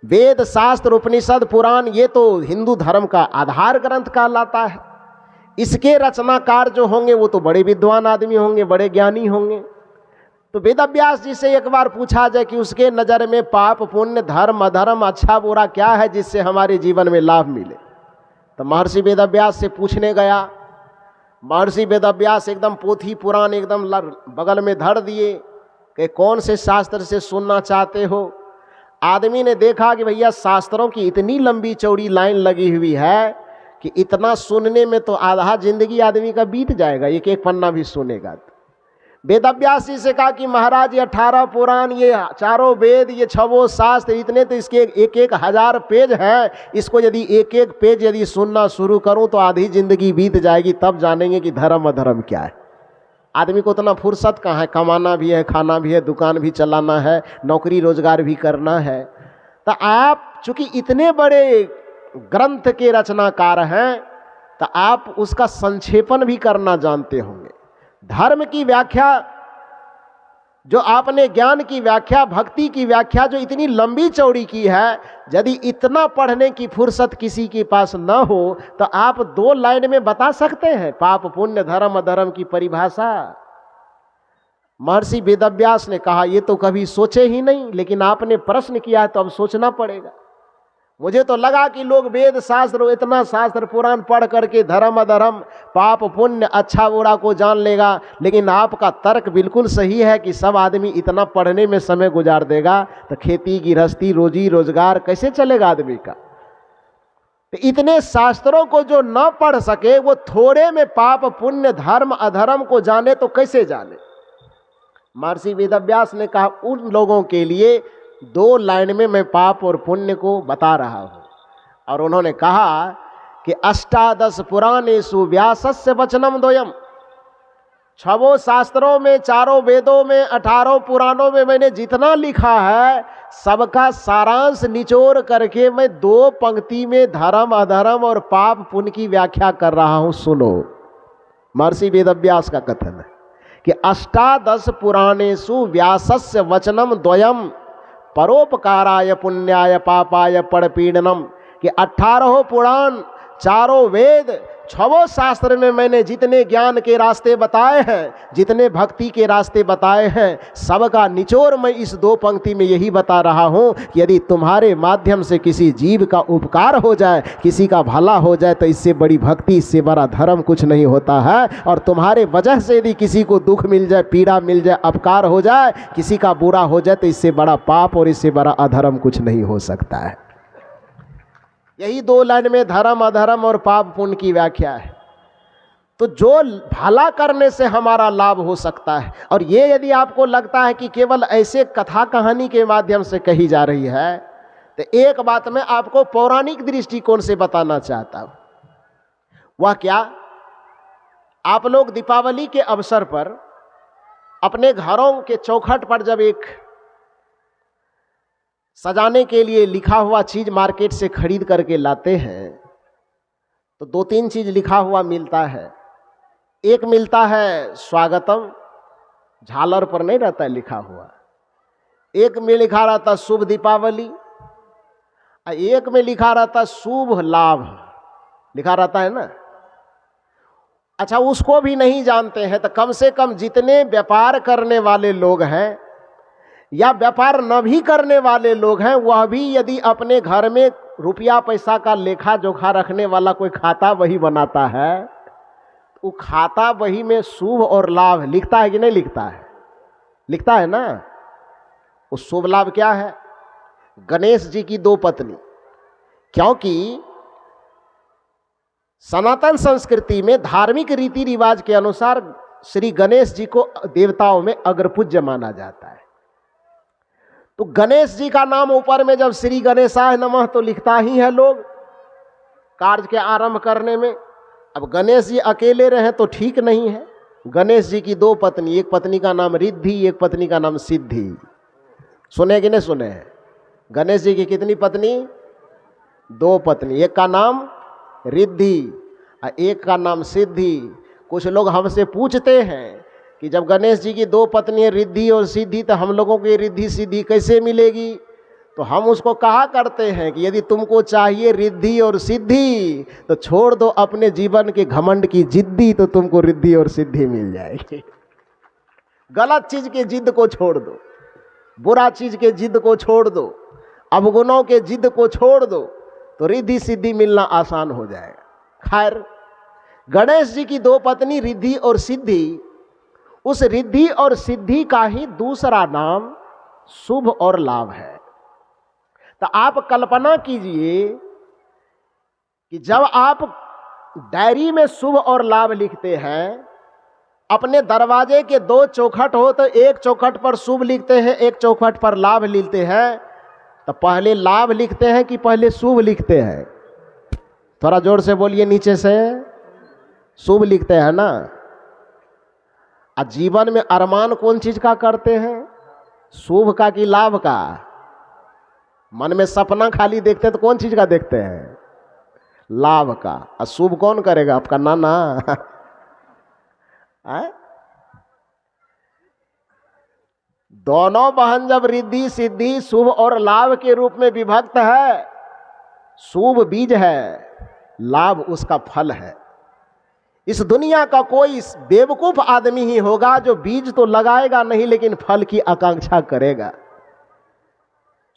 वेद, शास्त्र, उपनिषद, पुराण ये तो हिंदू धर्म का आधार ग्रंथ कहलाता है। इसके रचनाकार जो होंगे वो तो बड़े विद्वान आदमी होंगे, बड़े ज्ञानी होंगे। तो वेदव्यास जी से एक बार पूछा जाए कि उसके नज़र में पाप, पुण्य, धर्म, अधर्म, अच्छा बुरा क्या है जिससे हमारे जीवन में लाभ मिले। तो महर्षि वेदव्यास से पूछने गया। महर्षि वेदव्यास एकदम पोथी पुराण एकदम बगल में धर दिए कि कौन से शास्त्र से सुनना चाहते हो। आदमी ने देखा कि भैया शास्त्रों की इतनी लंबी चौड़ी लाइन लगी हुई है कि इतना सुनने में तो आधा जिंदगी आदमी का बीत जाएगा, एक एक पन्ना भी सुनेगा। वेदव्यास जी से कहा कि महाराज ये 18 पुराण, ये चारों वेद, ये 6 शास्त्र, इतने तो इसके एक एक हजार पेज है। इसको यदि एक एक पेज यदि सुनना शुरू करूं तो आधी जिंदगी बीत जाएगी, तब जानेंगे कि धर्म अधर्म क्या है। आदमी को उतना फुर्सत कहाँ है, कमाना भी है, खाना भी है, दुकान भी चलाना है, नौकरी रोजगार भी करना है। तो आप चूंकि इतने बड़े ग्रंथ के रचनाकार हैं तो आप उसका संक्षेपण भी करना जानते होंगे। धर्म की व्याख्या जो आपने, ज्ञान की व्याख्या, भक्ति की व्याख्या जो इतनी लंबी चौड़ी की है, यदि इतना पढ़ने की फुर्सत किसी के पास न हो तो आप 2 लाइन में बता सकते हैं पाप, पुण्य, धर्म, अधर्म की परिभाषा? महर्षि वेदव्यास ने कहा ये तो कभी सोचे ही नहीं, लेकिन आपने प्रश्न किया है तो अब सोचना पड़ेगा। मुझे तो लगा कि लोग वेद शास्त्र, इतना शास्त्र पुराण पढ़ करके धर्म अधर्म, पाप पुण्य, अच्छा बुरा को जान लेगा, लेकिन आपका तर्क बिल्कुल सही है कि सब आदमी इतना पढ़ने में समय गुजार देगा तो खेती गृहस्थी, रोजी रोजगार कैसे चलेगा आदमी का? तो इतने शास्त्रों को जो न पढ़ सके वो थोड़े में पाप पुण्य, धर्म अधर्म को जाने तो कैसे जाने? महर्षि वेदव्यास ने कहा उन लोगों के लिए 2 लाइन में मैं पाप और पुण्य को बता रहा हूं। और उन्होंने कहा कि 18 पुराणेषु व्यासस्य वचनम द्वयम्। 6 शास्त्रों में, 4 वेदों में, 18 पुराणों में मैंने जितना लिखा है सबका सारांश निचोड़ करके मैं 2 पंक्ति में धर्म अधर्म और पाप पुण्य की व्याख्या कर रहा हूं। सुनो, महर्षि वेदव्यास का कथन है कि 18 पुराणेषु व्यासस्य वचनम द्वयम् परोपकाराय पुण्याय पापाय परपीडनम। कि 18 पुराण, 4 वेद, 6 शास्त्र में मैंने जितने ज्ञान के रास्ते बताए हैं, जितने भक्ति के रास्ते बताए हैं, सबका निचोड़ मैं इस 2 पंक्ति में यही बता रहा हूं कि यदि तुम्हारे माध्यम से किसी जीव का उपकार हो जाए, किसी का भला हो जाए, तो इससे बड़ी भक्ति, इससे बड़ा धर्म कुछ नहीं होता है। और तुम्हारे वजह से यदि किसी को दुख मिल जाए, पीड़ा मिल जाए, अपकार हो जाए, किसी का बुरा हो जाए, तो इससे बड़ा पाप और इससे बड़ा अधर्म कुछ नहीं हो सकता है। यही 2 लाइन में धर्म अधर्म और पाप पुण्य की व्याख्या है। तो जो भला करने से हमारा लाभ हो सकता है, और ये यदि आपको लगता है कि केवल ऐसे कथा कहानी के माध्यम से कही जा रही है, तो एक बात मैं आपको पौराणिक दृष्टिकोण से बताना चाहता हूं। वह क्या? आप लोग दीपावली के अवसर पर अपने घरों के चौखट पर जब एक सजाने के लिए लिखा हुआ चीज मार्केट से खरीद करके लाते हैं, तो 2-3 चीज लिखा हुआ मिलता है। एक मिलता है स्वागतम, झालर पर नहीं रहता है लिखा हुआ। एक में लिखा रहता शुभ दीपावली, एक में लिखा रहता शुभ लाभ, लिखा रहता है ना। अच्छा, उसको भी नहीं जानते हैं तो कम से कम जितने व्यापार करने वाले लोग हैं या व्यापार न भी करने वाले लोग हैं, वह भी यदि अपने घर में रुपया पैसा का लेखा जोखा रखने वाला कोई खाता वही बनाता है, वो खाता वही में शुभ और लाभ लिखता है कि नहीं लिखता है? लिखता है ना। वो शुभ लाभ क्या है? गणेश जी की 2 पत्नी, क्योंकि सनातन संस्कृति में धार्मिक रीति रिवाज के अनुसार श्री गणेश जी को देवताओं में अग्रपूज्य माना जाता है। तो गणेश जी का नाम ऊपर में जब श्री गणेशाय नमः तो लिखता ही है लोग कार्य के आरंभ करने में। अब गणेश जी अकेले रहे तो ठीक नहीं है। गणेश जी की 2 पत्नी, एक पत्नी का नाम रिद्धि, एक पत्नी का नाम सिद्धि। सुने कि नहीं सुने? गणेश जी की कितनी पत्नी? 2 पत्नी, एक का नाम रिद्धि और एक का नाम सिद्धि। कुछ लोग हमसे पूछते हैं कि जब गणेश जी की 2 पत्नी रिद्धि और सिद्धि, तो हम लोगों को रिद्धि सिद्धि कैसे मिलेगी? तो हम उसको कहा करते हैं कि यदि तुमको चाहिए रिद्धि और सिद्धि तो छोड़ दो अपने जीवन के घमंड की जिद्दी, तो तुमको रिद्धि और सिद्धि मिल जाएगी। गलत चीज के जिद को छोड़ दो, बुरा चीज के जिद को छोड़ दो, अवगुणों के जिद को छोड़ दो, तो रिद्धि सिद्धि मिलना आसान हो जाएगा। खैर, गणेश जी की 2 पत्नी रिद्धि और सिद्धि, उस रिद्धि और सिद्धि का ही दूसरा नाम शुभ और लाभ है। तो आप कल्पना कीजिए कि जब आप डायरी में शुभ और लाभ लिखते हैं, अपने दरवाजे के 2 चौखट हो तो एक चौखट पर शुभ लिखते हैं, एक चौखट पर लाभ लिखते हैं, तो पहले लाभ लिखते हैं कि पहले शुभ लिखते हैं? थोड़ा जोर से बोलिए, नीचे से। शुभ लिखते हैं ना। और जीवन में अरमान कौन चीज का करते हैं? शुभ का कि लाभ का? मन में सपना खाली देखते तो कौन चीज का देखते हैं? लाभ का। और शुभ कौन करेगा? आपका नाना। दोनों बहन जब रिद्धि सिद्धि शुभ और लाभ के रूप में विभक्त है, शुभ बीज है, लाभ उसका फल है। इस दुनिया का कोई बेवकूफ आदमी ही होगा जो बीज तो लगाएगा नहीं लेकिन फल की आकांक्षा करेगा।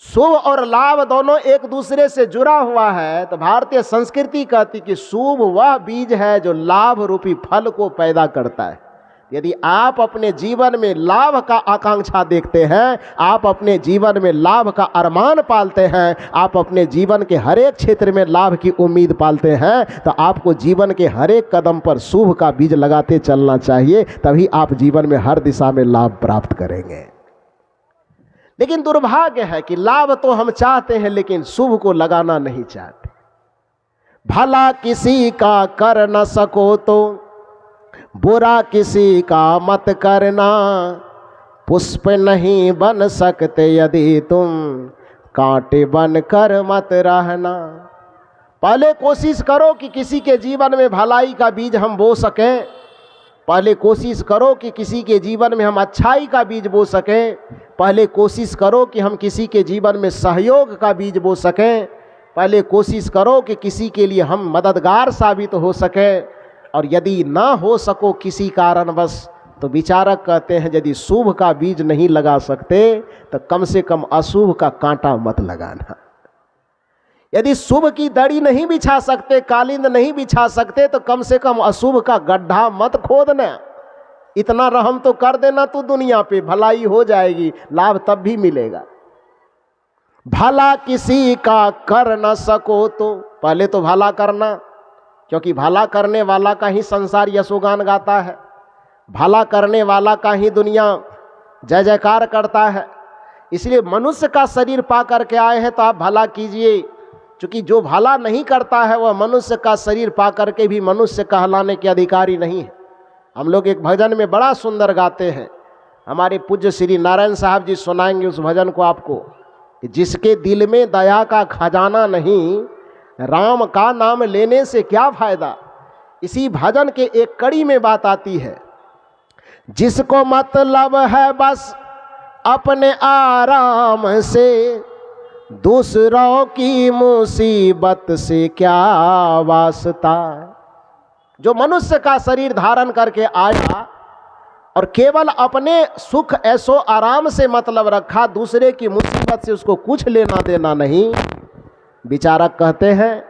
शुभ और लाभ दोनों एक दूसरे से जुड़ा हुआ है। तो भारतीय संस्कृति कहती कि शुभ वह बीज है जो लाभ रूपी फल को पैदा करता है। यदि आप अपने जीवन में लाभ का आकांक्षा देखते हैं, आप अपने जीवन में लाभ का अरमान पालते हैं, आप अपने जीवन के हर एक क्षेत्र में लाभ की उम्मीद पालते हैं, तो आपको जीवन के हर एक कदम पर शुभ का बीज लगाते चलना चाहिए। तभी आप जीवन में हर दिशा में लाभ प्राप्त करेंगे। लेकिन दुर्भाग्य है कि लाभ तो हम चाहते हैं लेकिन शुभ को लगाना नहीं चाहते। भला किसी का कर न सको तो बुरा किसी का मत करना, पुष्प नहीं बन सकते यदि तुम कांटे बन कर मत रहना। पहले कोशिश करो कि किसी के जीवन में भलाई का बीज हम बो सकें, पहले कोशिश करो कि किसी के जीवन में हम अच्छाई का बीज बो सकें, पहले कोशिश करो कि हम किसी के जीवन में सहयोग का बीज बो सकें, पहले कोशिश करो कि किसी के लिए हम मददगार साबित हो सकें। और यदि ना हो सको किसी कारणवश, तो विचारक कहते हैं यदि शुभ का बीज नहीं लगा सकते तो कम से कम अशुभ का कांटा मत लगाना। यदि शुभ की दड़ी नहीं बिछा सकते, कालिंद नहीं बिछा सकते, तो कम से कम अशुभ का गड्ढा मत खोदना। इतना रहम तो कर देना तो दुनिया पे भलाई हो जाएगी, लाभ तब भी मिलेगा। भला किसी का कर न सको तो पहले तो भला करना, क्योंकि भला करने वाला का ही संसार यशोगान गाता है, भला करने वाला का ही दुनिया जय जयकार करता है। इसलिए मनुष्य का शरीर पा करके आए हैं तो आप भला कीजिए, क्योंकि जो भला नहीं करता है वह मनुष्य का शरीर पा करके भी मनुष्य कहलाने के अधिकारी नहीं है। हम लोग एक भजन में बड़ा सुंदर गाते हैं, हमारे पूज्य श्री नारायण साहब जी सुनाएंगे उस भजन को आपको, कि जिसके दिल में दया का खजाना नहीं, राम का नाम लेने से क्या फायदा। इसी भजन के एक कड़ी में बात आती है, जिसको मतलब है बस अपने आराम से, दूसरों की मुसीबत से क्या वास्ता। जो मनुष्य का शरीर धारण करके आया और केवल अपने सुख ऐसो आराम से मतलब रखा, दूसरे की मुसीबत से उसको कुछ लेना देना नहीं। विचारक कहते हैं,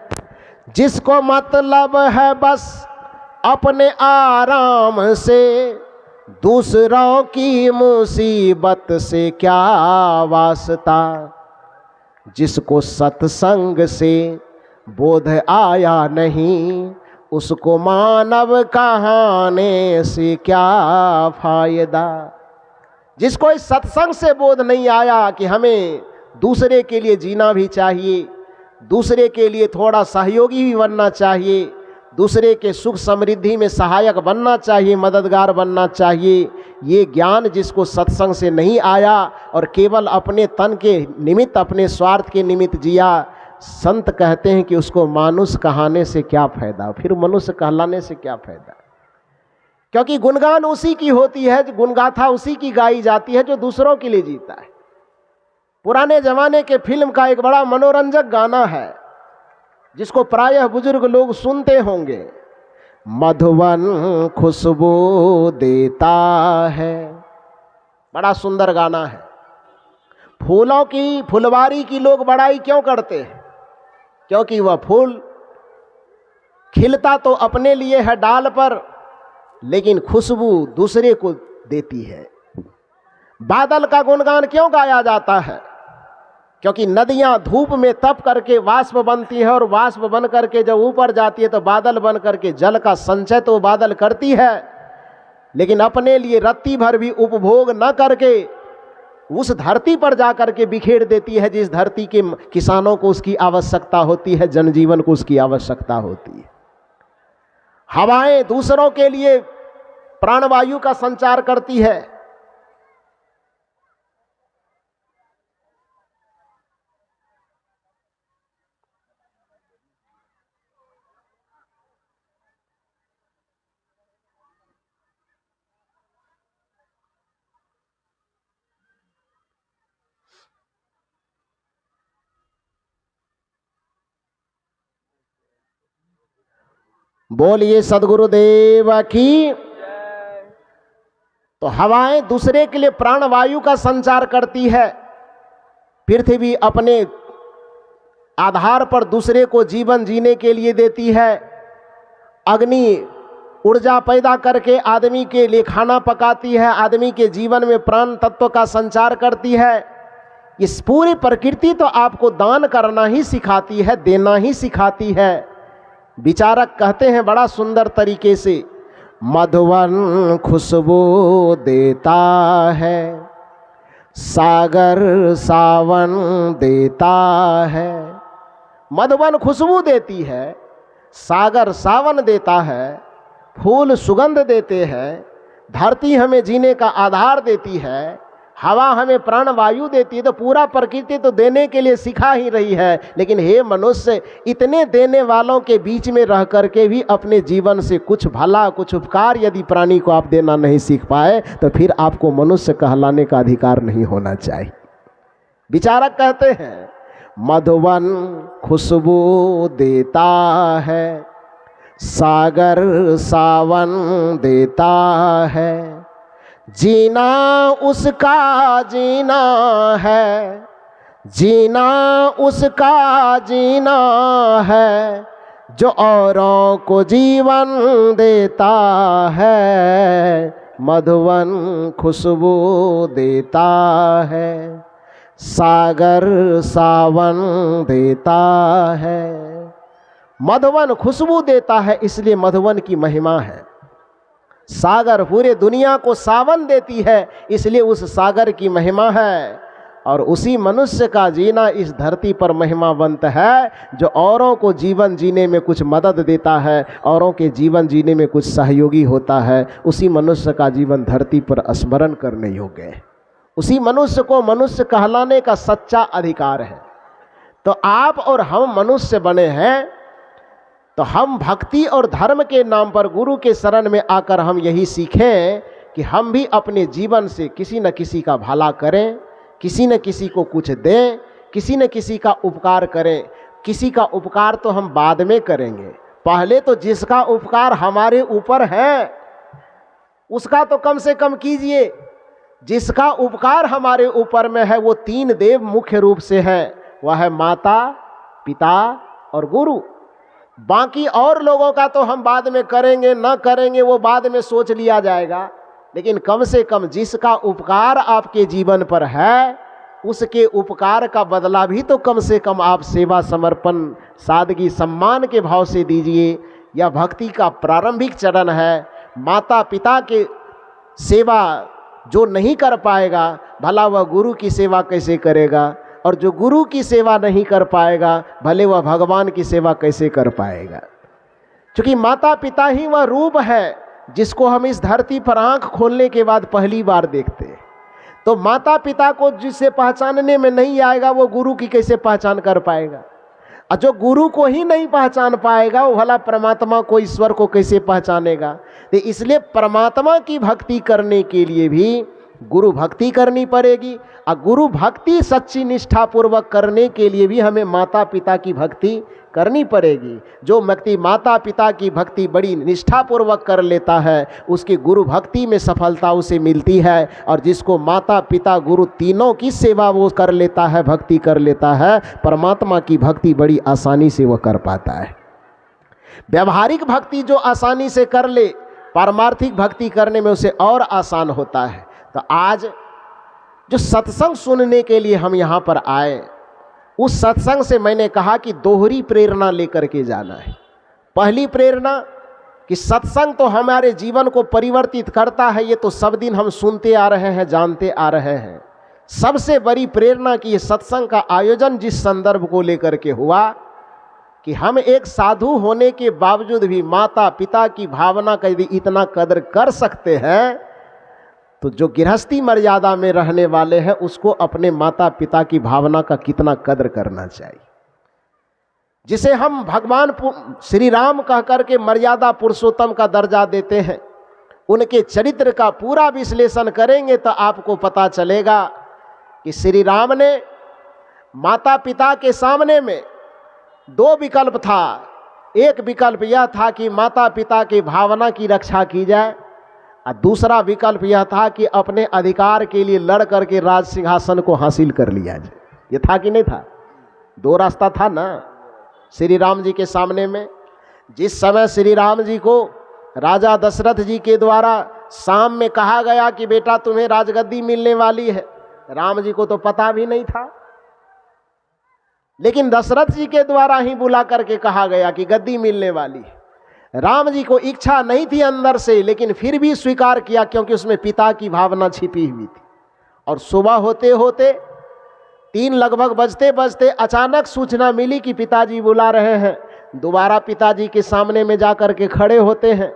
जिसको मतलब है बस अपने आराम से, दूसरों की मुसीबत से क्या वास्ता। जिसको सत्संग से बोध आया नहीं, उसको मानव कहाने से क्या फायदा। जिसको इस सत्संग से बोध नहीं आया कि हमें दूसरे के लिए जीना भी चाहिए, दूसरे के लिए थोड़ा सहयोगी भी बनना चाहिए, दूसरे के सुख समृद्धि में सहायक बनना चाहिए, मददगार बनना चाहिए, ये ज्ञान जिसको सत्संग से नहीं आया और केवल अपने तन के निमित्त, अपने स्वार्थ के निमित्त जिया, संत कहते हैं कि उसको मानुष कहाने से क्या फायदा, फिर मनुष्य कहलाने से क्या फायदा। क्योंकि गुणगान उसी की होती है, गुणगाथा उसी की गाई जाती है जो दूसरों के लिए जीता है। पुराने जमाने के फिल्म का एक बड़ा मनोरंजक गाना है जिसको प्रायः बुजुर्ग लोग सुनते होंगे, मधुवन खुशबू देता है। बड़ा सुंदर गाना है। फूलों की, फुलवारी की लोग बड़ाई क्यों करते हैं? क्योंकि वह फूल खिलता तो अपने लिए है डाल पर, लेकिन खुशबू दूसरे को देती है। बादल का गुणगान क्यों गाया जाता है? क्योंकि नदियां धूप में तप करके वाष्प बनती है और वाष्प बन करके जब ऊपर जाती है तो बादल बन करके जल का संचय तो बादल करती है, लेकिन अपने लिए रत्ती भर भी उपभोग न करके उस धरती पर जाकर के बिखेर देती है जिस धरती के किसानों को उसकी आवश्यकता होती है, जनजीवन को उसकी आवश्यकता होती है। हवाएं दूसरों के लिए प्राणवायु का संचार करती है। बोलिए सद्गुरुदेव की। तो हवाएं दूसरे के लिए प्राणवायु का संचार करती है, पृथ्वी अपने आधार पर दूसरे को जीवन जीने के लिए देती है, अग्नि ऊर्जा पैदा करके आदमी के लिए खाना पकाती है, आदमी के जीवन में प्राण तत्व का संचार करती है। इस पूरी प्रकृति तो आपको दान करना ही सिखाती है, देना ही सिखाती है। विचारक कहते हैं बड़ा सुंदर तरीके से, मधुवन खुशबू देता है, सागर सावन देता है। मधुवन खुशबू देती है, सागर सावन देता है, फूल सुगंध देते हैं, धरती हमें जीने का आधार देती है, हवा हमें प्राणवायु देती है। तो पूरा प्रकृति तो देने के लिए सिखा ही रही है। लेकिन हे मनुष्य, इतने देने वालों के बीच में रह करके भी अपने जीवन से कुछ भला, कुछ उपकार यदि प्राणी को आप देना नहीं सीख पाए तो फिर आपको मनुष्य कहलाने का अधिकार नहीं होना चाहिए। विचारक कहते हैं, मधुवन खुशबू देता है, सागर सावन देता है, जीना उसका जीना है, जीना उसका जीना है, जो औरों को जीवन देता है, मधुवन खुशबू देता है, सागर सावन देता है। मधुवन खुशबू देता है, इसलिए मधुवन की महिमा है। सागर पूरे दुनिया को सावन देती है, इसलिए उस सागर की महिमा है। और उसी मनुष्य का जीना इस धरती पर महिमावंत है, जो औरों को जीवन जीने में कुछ मदद देता है, औरों के जीवन जीने में कुछ सहयोगी होता है। उसी मनुष्य का जीवन धरती पर स्मरण करने योग्य है। उसी मनुष्य को मनुष्य कहलाने का सच्चा अधिकार है। तो आप और हम मनुष्य बने हैं, तो हम भक्ति और धर्म के नाम पर गुरु के शरण में आकर हम यही सीखें कि हम भी अपने जीवन से किसी न किसी का भला करें, किसी न किसी को कुछ दें, किसी न किसी का उपकार करें। किसी का उपकार तो हम बाद में करेंगे, पहले तो जिसका उपकार हमारे ऊपर है उसका तो कम से कम कीजिए। जिसका उपकार हमारे ऊपर में है वो तीन देव मुख्य रूप से हैं, वह है माता, पिता और गुरु। बाकी और लोगों का तो हम बाद में करेंगे, ना करेंगे वो बाद में सोच लिया जाएगा। लेकिन कम से कम जिसका उपकार आपके जीवन पर है, उसके उपकार का बदला भी तो कम से कम आप सेवा, समर्पण, सादगी, सम्मान के भाव से दीजिए। यह भक्ति का प्रारंभिक चरण है। माता पिता के सेवा जो नहीं कर पाएगा, भला वह गुरु की सेवा कैसे करेगा? और जो गुरु की सेवा नहीं कर पाएगा, भले वह भगवान की सेवा कैसे कर पाएगा? क्योंकि माता पिता ही वह रूप है जिसको हम इस धरती पर आंख खोलने के बाद पहली बार देखते हैं। तो माता पिता को जिसे पहचानने में नहीं आएगा, वो गुरु की कैसे पहचान कर पाएगा? और जो गुरु को ही नहीं पहचान पाएगा, वो भला परमात्मा को, ईश्वर को कैसे पहचानेगा? तो इसलिए परमात्मा की भक्ति करने के लिए भी गुरु भक्ति करनी पड़ेगी। और गुरु भक्ति सच्ची निष्ठा पूर्वक करने के लिए भी हमें माता पिता की भक्ति करनी पड़ेगी। जो व्यक्ति माता पिता की भक्ति बड़ी निष्ठा पूर्वक कर लेता है, उसकी गुरु भक्ति में सफलता उसे मिलती है। और जिसको माता पिता गुरु तीनों की सेवा वो कर लेता है, भक्ति कर लेता है, परमात्मा की भक्ति बड़ी आसानी से वो कर पाता है। व्यवहारिक भक्ति जो आसानी से कर ले, पारमार्थिक भक्ति करने में उसे और आसान होता है। तो आज जो सत्संग सुनने के लिए हम यहाँ पर आए, उस सत्संग से मैंने कहा कि दोहरी प्रेरणा लेकर के जाना है। पहली प्रेरणा कि सत्संग तो हमारे जीवन को परिवर्तित करता है, ये तो सब दिन हम सुनते आ रहे हैं, जानते आ रहे हैं। सबसे बड़ी प्रेरणा कि ये सत्संग का आयोजन जिस संदर्भ को लेकर के हुआ कि हम एक साधु होने के बावजूद भी माता पिता की भावना का यदि इतना कदर कर सकते हैं, तो जो गृहस्थी मर्यादा में रहने वाले हैं उसको अपने माता पिता की भावना का कितना कदर करना चाहिए। जिसे हम भगवान श्री राम कह करके मर्यादा पुरुषोत्तम का दर्जा देते हैं, उनके चरित्र का पूरा विश्लेषण करेंगे तो आपको पता चलेगा कि श्री राम ने माता पिता के सामने में दो विकल्प था। एक विकल्प यह था कि माता पिता की भावना की रक्षा की जाए, और दूसरा विकल्प यह था कि अपने अधिकार के लिए लड़ करके राज सिंहासन को हासिल कर लिया जाए। ये था कि नहीं था? दो रास्ता था ना श्री राम जी के सामने में। जिस समय श्री राम जी को राजा दशरथ जी के द्वारा शाम में कहा गया कि बेटा तुम्हें राजगद्दी मिलने वाली है, राम जी को तो पता भी नहीं था, लेकिन दशरथ जी के द्वारा ही बुला करके कहा गया कि गद्दी मिलने वाली है। राम जी को इच्छा नहीं थी अंदर से, लेकिन फिर भी स्वीकार किया क्योंकि उसमें पिता की भावना छिपी हुई थी। और सुबह होते होते 3 लगभग बजते बजते अचानक सूचना मिली कि पिताजी बुला रहे हैं। दोबारा पिताजी के सामने में जाकर के खड़े होते हैं।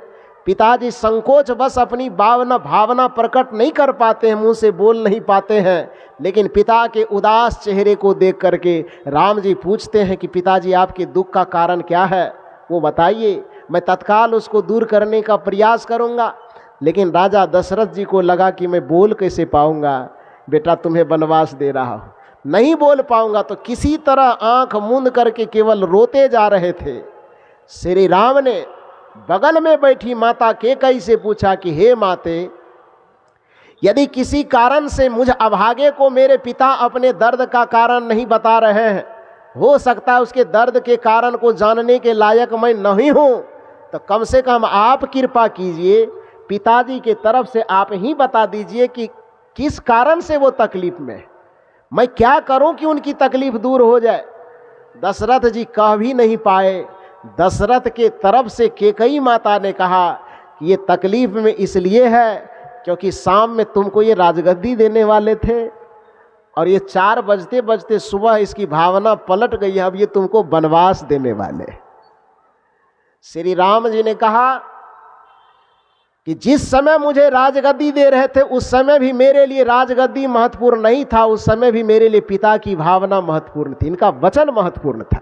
पिताजी संकोच बस अपनी भावना प्रकट नहीं कर पाते हैं, मुंह से बोल नहीं पाते हैं, लेकिन पिता के उदास चेहरे को देख करके राम जी पूछते हैं कि पिताजी आपके दुख का कारण क्या है, वो बताइए, मैं तत्काल उसको दूर करने का प्रयास करूंगा। लेकिन राजा दशरथ जी को लगा कि मैं बोल कैसे पाऊंगा, बेटा तुम्हें वनवास दे रहा हूं, नहीं बोल पाऊंगा। तो किसी तरह आंख मूंद करके केवल रोते जा रहे थे। श्री राम ने बगल में बैठी माता कैकेयी से पूछा कि हे माते, यदि किसी कारण से मुझ अभागे को मेरे पिता अपने दर्द का कारण नहीं बता रहे हैं, हो सकता है उसके दर्द के कारण को जानने के लायक मैं नहीं हूं, तो कम से कम आप कृपा कीजिए, पिताजी के तरफ से आप ही बता दीजिए कि किस कारण से वो तकलीफ में है। मैं क्या करूं कि उनकी तकलीफ दूर हो जाए। दशरथ जी कह भी नहीं पाए। दशरथ के तरफ से कैकेयी माता ने कहा कि ये तकलीफ में इसलिए है क्योंकि शाम में तुमको ये राजगद्दी देने वाले थे और ये 4 बजते बजते सुबह इसकी भावना पलट गई है, अब ये तुमको वनवास देने वाले। श्री राम जी ने कहा कि जिस समय मुझे राजगद्दी दे रहे थे उस समय भी मेरे लिए राजगद्दी महत्वपूर्ण नहीं था, उस समय भी मेरे लिए पिता की भावना महत्वपूर्ण थी, इनका वचन महत्वपूर्ण था।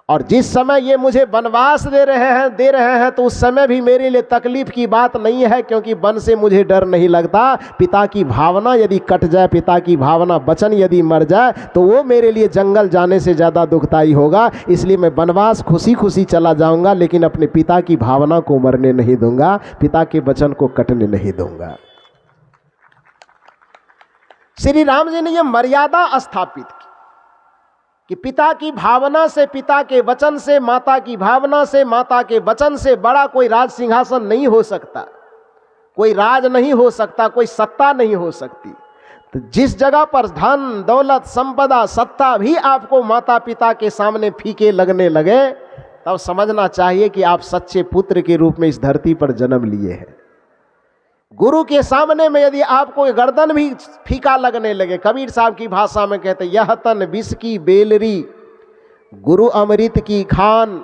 और जिस समय ये मुझे वनवास दे रहे हैं तो उस समय भी मेरे लिए तकलीफ की बात नहीं है, क्योंकि वन से मुझे डर नहीं लगता। पिता की भावना यदि कट जाए, पिता की भावना वचन यदि मर जाए तो वो मेरे लिए जंगल जाने से ज़्यादा दुखदायी होगा। इसलिए मैं वनवास खुशी खुशी चला जाऊंगा, लेकिन अपने पिता की भावना को मरने नहीं दूंगा, पिता के वचन को कटने नहीं दूंगा। श्री राम जी ने यह मर्यादा स्थापित की कि पिता की भावना से, पिता के वचन से, माता की भावना से, माता के वचन से बड़ा कोई राज सिंहासन नहीं हो सकता, कोई राज नहीं हो सकता, कोई सत्ता नहीं हो सकती। तो जिस जगह पर धन दौलत संपदा सत्ता भी आपको माता पिता के सामने फीके लगने लगे, तब समझना चाहिए कि आप सच्चे पुत्र के रूप में इस धरती पर जन्म लिए हैं। गुरु के सामने में यदि आपको गर्दन भी फीका लगने लगे, कबीर साहब की भाषा में कहते यह तन विष की बेलरी गुरु अमृत की खान,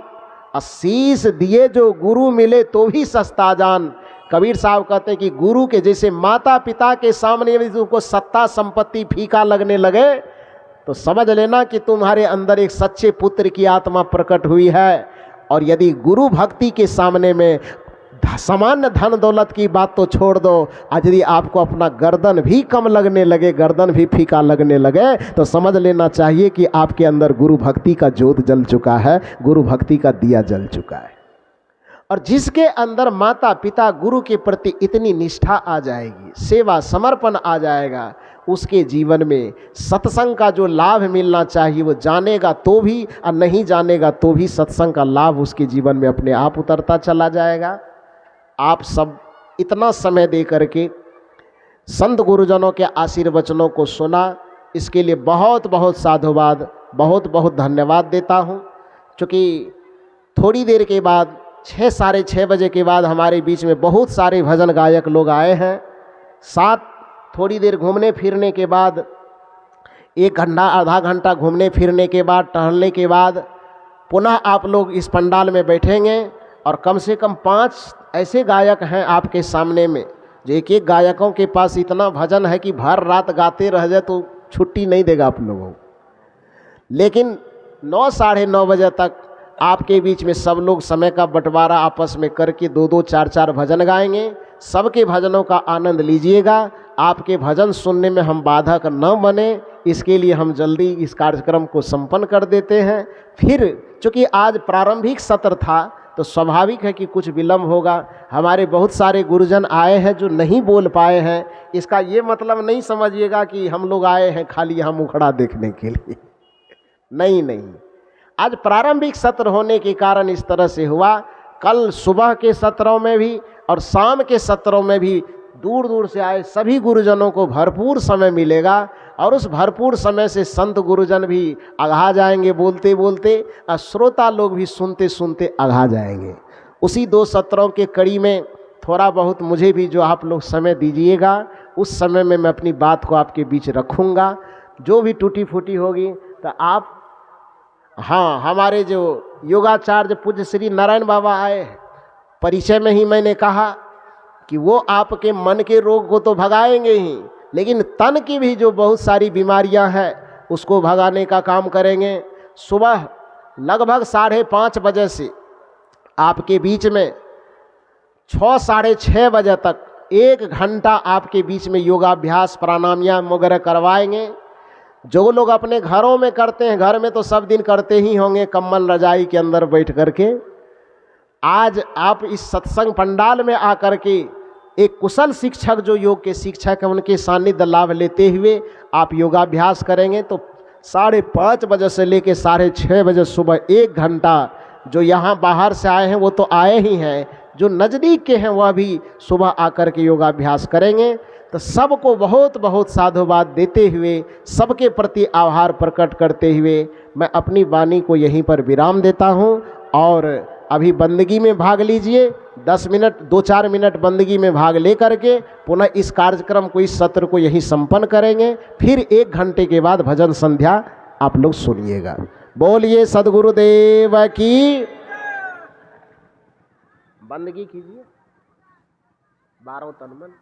आशीष दिए जो गुरु मिले तो भी सस्ता जान। कबीर साहब कहते हैं कि गुरु के जैसे माता पिता के सामने यदि तुमको सत्ता संपत्ति फीका लगने लगे तो समझ लेना कि तुम्हारे अंदर एक सच्चे पुत्र की आत्मा प्रकट हुई है। और यदि गुरु भक्ति के सामने में सामान्य धन दौलत की बात तो छोड़ दो, आज यदि आपको अपना गर्दन भी कम लगने लगे, गर्दन भी फीका लगने लगे, तो समझ लेना चाहिए कि आपके अंदर गुरु भक्ति का जोत जल चुका है, गुरु भक्ति का दिया जल चुका है। और जिसके अंदर माता पिता गुरु के प्रति इतनी निष्ठा आ जाएगी, सेवा समर्पण आ जाएगा, उसके जीवन में सत्संग का जो लाभ मिलना चाहिए वो जानेगा तो भी और नहीं जानेगा तो भी सत्संग का लाभ उसके जीवन में अपने आप उतरता चला जाएगा। आप सब इतना समय दे करके संत गुरुजनों के आशीर्वचनों को सुना, इसके लिए बहुत बहुत साधुवाद, बहुत बहुत धन्यवाद देता हूँ। क्योंकि थोड़ी देर के बाद 6 साढ़े 6 बजे के बाद हमारे बीच में बहुत सारे भजन गायक लोग आए हैं। साथ थोड़ी देर घूमने फिरने के बाद, 1 घंटा आधा घंटा घूमने फिरने के बाद, टहलने के बाद पुनः आप लोग इस पंडाल में बैठेंगे और कम से कम 5 ऐसे गायक हैं आपके सामने में जो एक एक गायकों के पास इतना भजन है कि भर रात गाते रह जाए तो छुट्टी नहीं देगा आप लोगों को। लेकिन 9 साढ़े 9 बजे तक आपके बीच में सब लोग समय का बंटवारा आपस में करके 2-2 4-4 भजन गाएंगे। सबके भजनों का आनंद लीजिएगा। आपके भजन सुनने में हम बाधक न बने, इसके लिए हम जल्दी इस कार्यक्रम को संपन्न कर देते हैं। फिर चूँकि आज प्रारंभिक सत्र था तो स्वाभाविक है कि कुछ विलम्ब होगा। हमारे बहुत सारे गुरुजन आए हैं जो नहीं बोल पाए हैं। इसका ये मतलब नहीं समझिएगा कि हम लोग आए हैं खाली यहाँ मुखड़ा देखने के लिए। नहीं, आज प्रारंभिक सत्र होने के कारण इस तरह से हुआ। कल सुबह के सत्रों में भी और शाम के सत्रों में भी दूर दूर से आए सभी गुरुजनों को भरपूर समय मिलेगा और उस भरपूर समय से संत गुरुजन भी आगा जाएंगे बोलते बोलते, और श्रोता लोग भी सुनते सुनते आगा जाएंगे। उसी 2 सत्रों के कड़ी में थोड़ा बहुत मुझे भी जो आप लोग समय दीजिएगा, उस समय में मैं अपनी बात को आपके बीच रखूँगा। जो भी टूटी फूटी होगी तो आप, हाँ, हमारे जो योगाचार्य पूज्य श्री नारायण बाबा आए, परिचय में ही मैंने कहा कि वो आपके मन के रोग को तो भगाएंगे ही, लेकिन तन की भी जो बहुत सारी बीमारियां हैं उसको भगाने का काम करेंगे। सुबह लगभग 5:30 बजे से आपके बीच में 6 साढ़े 6 बजे तक 1 घंटा आपके बीच में योगाभ्यास प्राणायाम वगैरह करवाएंगे। जो लोग अपने घरों में करते हैं, घर में तो सब दिन करते ही होंगे कंबल रजाई के अंदर बैठ करके, आज आप इस सत्संग पंडाल में आकर के एक कुशल शिक्षक जो योग के शिक्षक हैं उनके सानिध्य लाभ लेते हुए आप योगाभ्यास करेंगे। तो 5:30 बजे से लेकर 6:30 बजे सुबह 1 घंटा, जो यहाँ बाहर से आए हैं वो तो आए ही हैं, जो नज़दीक के हैं वह भी सुबह आकर के योगाभ्यास करेंगे। तो सबको बहुत बहुत साधुवाद देते हुए, सबके प्रति आभार प्रकट करते हुए मैं अपनी वाणी को यहीं पर विराम देता हूँ। और अभी बंदगी में भाग लीजिए, 10 मिनट 2-4 मिनट बंदगी में भाग ले करके पुनः इस कार्यक्रम को, इस सत्र को यहीं संपन्न करेंगे। फिर 1 घंटे के बाद भजन संध्या आप लोग सुनिएगा। बोलिए सद्गुरुदेव की। बंदगी कीजिए 12 तन मन।